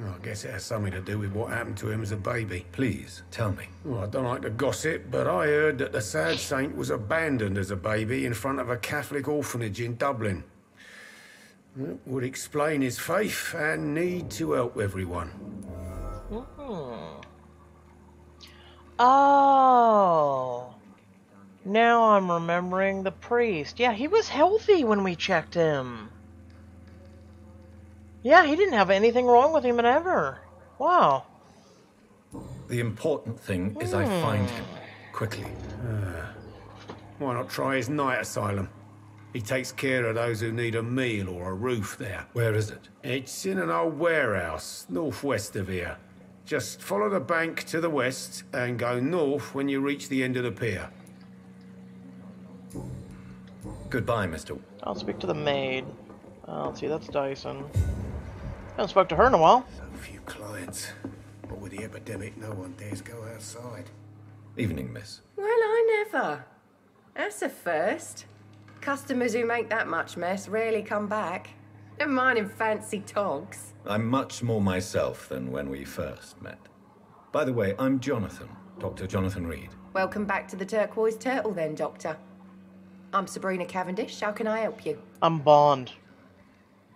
Oh, I guess it has something to do with what happened to him as a baby. Please, tell me. Well, I don't like to gossip, but I heard that the sad saint was abandoned as a baby in front of a Catholic orphanage in Dublin. It would explain his faith and need to help everyone. Oh. Now I'm remembering the priest. Yeah, he was healthy when we checked him. Yeah, he didn't have anything wrong with him ever. Wow. The important thing is I find him quickly. Why not try his night asylum? He takes care of those who need a meal or a roof there. Where is it? It's in an old warehouse, northwest of here. Just follow the bank to the west and go north when you reach the end of the pier. Goodbye, Mr. I'll speak to the maid. Let's see, that's Dyson. I haven't spoke to her in a while. So few clients. But with the epidemic, no one dares go outside. Evening, miss. Well, I never. That's a first. Customers who make that much mess rarely come back. Never mind in fancy togs. I'm much more myself than when we first met. By the way, I'm Jonathan, Dr. Jonathan Reid. Welcome back to the Turquoise Turtle then, Doctor. I'm Sabrina Cavendish. How can I help you? I'm Bond.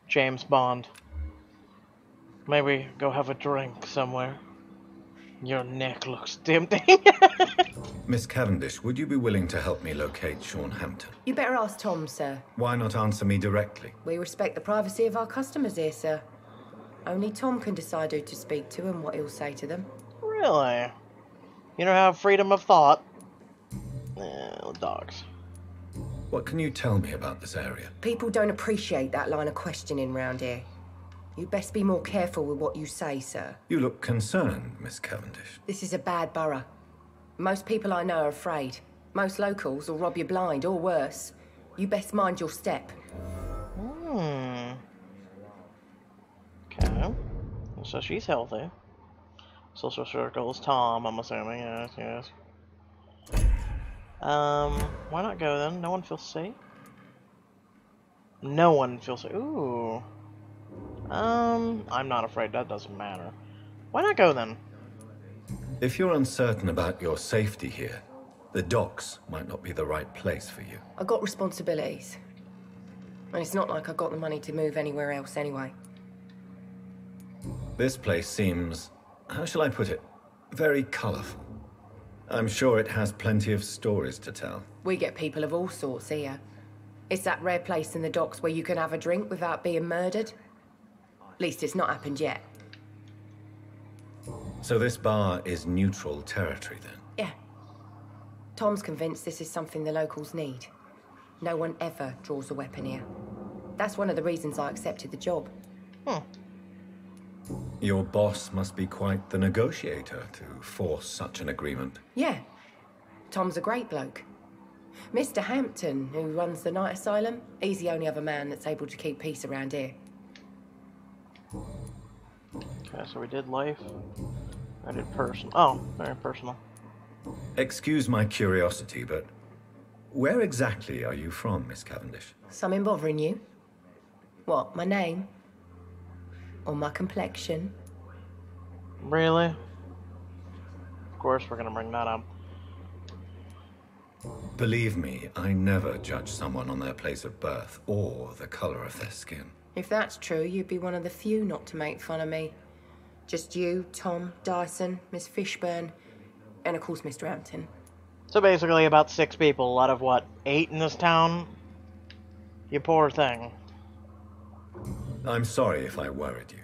James Bond. Maybe go have a drink somewhere. Your neck looks tempting. Miss Cavendish, would you be willing to help me locate Sean Hampton? You better ask Tom, sir. Why not answer me directly? We respect the privacy of our customers here, sir. Only Tom can decide who to speak to and what he'll say to them. Really? You don't have freedom of thought? Dogs. What can you tell me about this area? People don't appreciate that line of questioning round here. You best be more careful with what you say, sir. You look concerned, Miss Cavendish. This is a bad borough. Most people I know are afraid. Most locals will rob you blind, or worse. You best mind your step. Okay. So she's healthy. Social circles, Tom, I'm assuming. Yes. Why not go then? No one feels safe? No one feels safe. Ooh. I'm not afraid. That doesn't matter. Why not go then? If you're uncertain about your safety here, The docks might not be the right place for you. I got responsibilities. And it's not like I got the money to move anywhere else anyway. This place seems, how shall I put it, very colorful. I'm sure it has plenty of stories to tell. We get people of all sorts here. It's that rare place in the docks where you can have a drink without being murdered. At least it's not happened yet. So this bar is neutral territory then? Yeah. Tom's convinced this is something the locals need. No one ever draws a weapon here. That's one of the reasons I accepted the job. Your boss must be quite the negotiator to force such an agreement. Yeah. Tom's a great bloke. Mr. Hampton, who runs the night asylum, he's the only other man that's able to keep peace around here. Okay, so we did life. I did personal. Oh, very personal. Excuse my curiosity, but where exactly are you from, Miss Cavendish? Something bothering you? What, my name? Or my complexion? Really? Of course we're gonna bring that up. Believe me, I never judge someone on their place of birth or the color of their skin. If that's true, you'd be one of the few not to make fun of me. Just you, Tom, Dyson, Miss Fishburne, and of course Mr. Hampton. So basically about 6 people out of what, 8 in this town? You poor thing. I'm sorry if I worried you.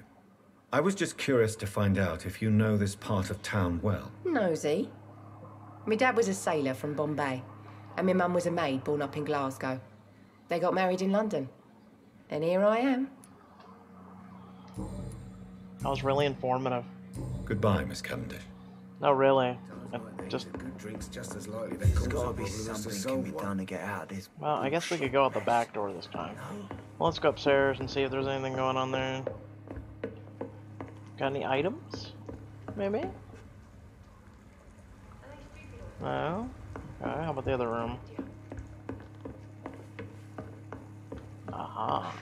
I was just curious to find out if you know this part of town well. Nosy. My dad was a sailor from Bombay, and my mum was a maid born up in Glasgow. They got married in London. And here I am. That was really informative. Goodbye, Miss Cavendish. No, really. Just... Drinks just as likely to cause gotta be something can be done to get out of this. Well, I guess we could go out the back door this time. Well, let's go upstairs and see if there's anything going on there. Got any items? Maybe? No? Okay, how about the other room? Aha.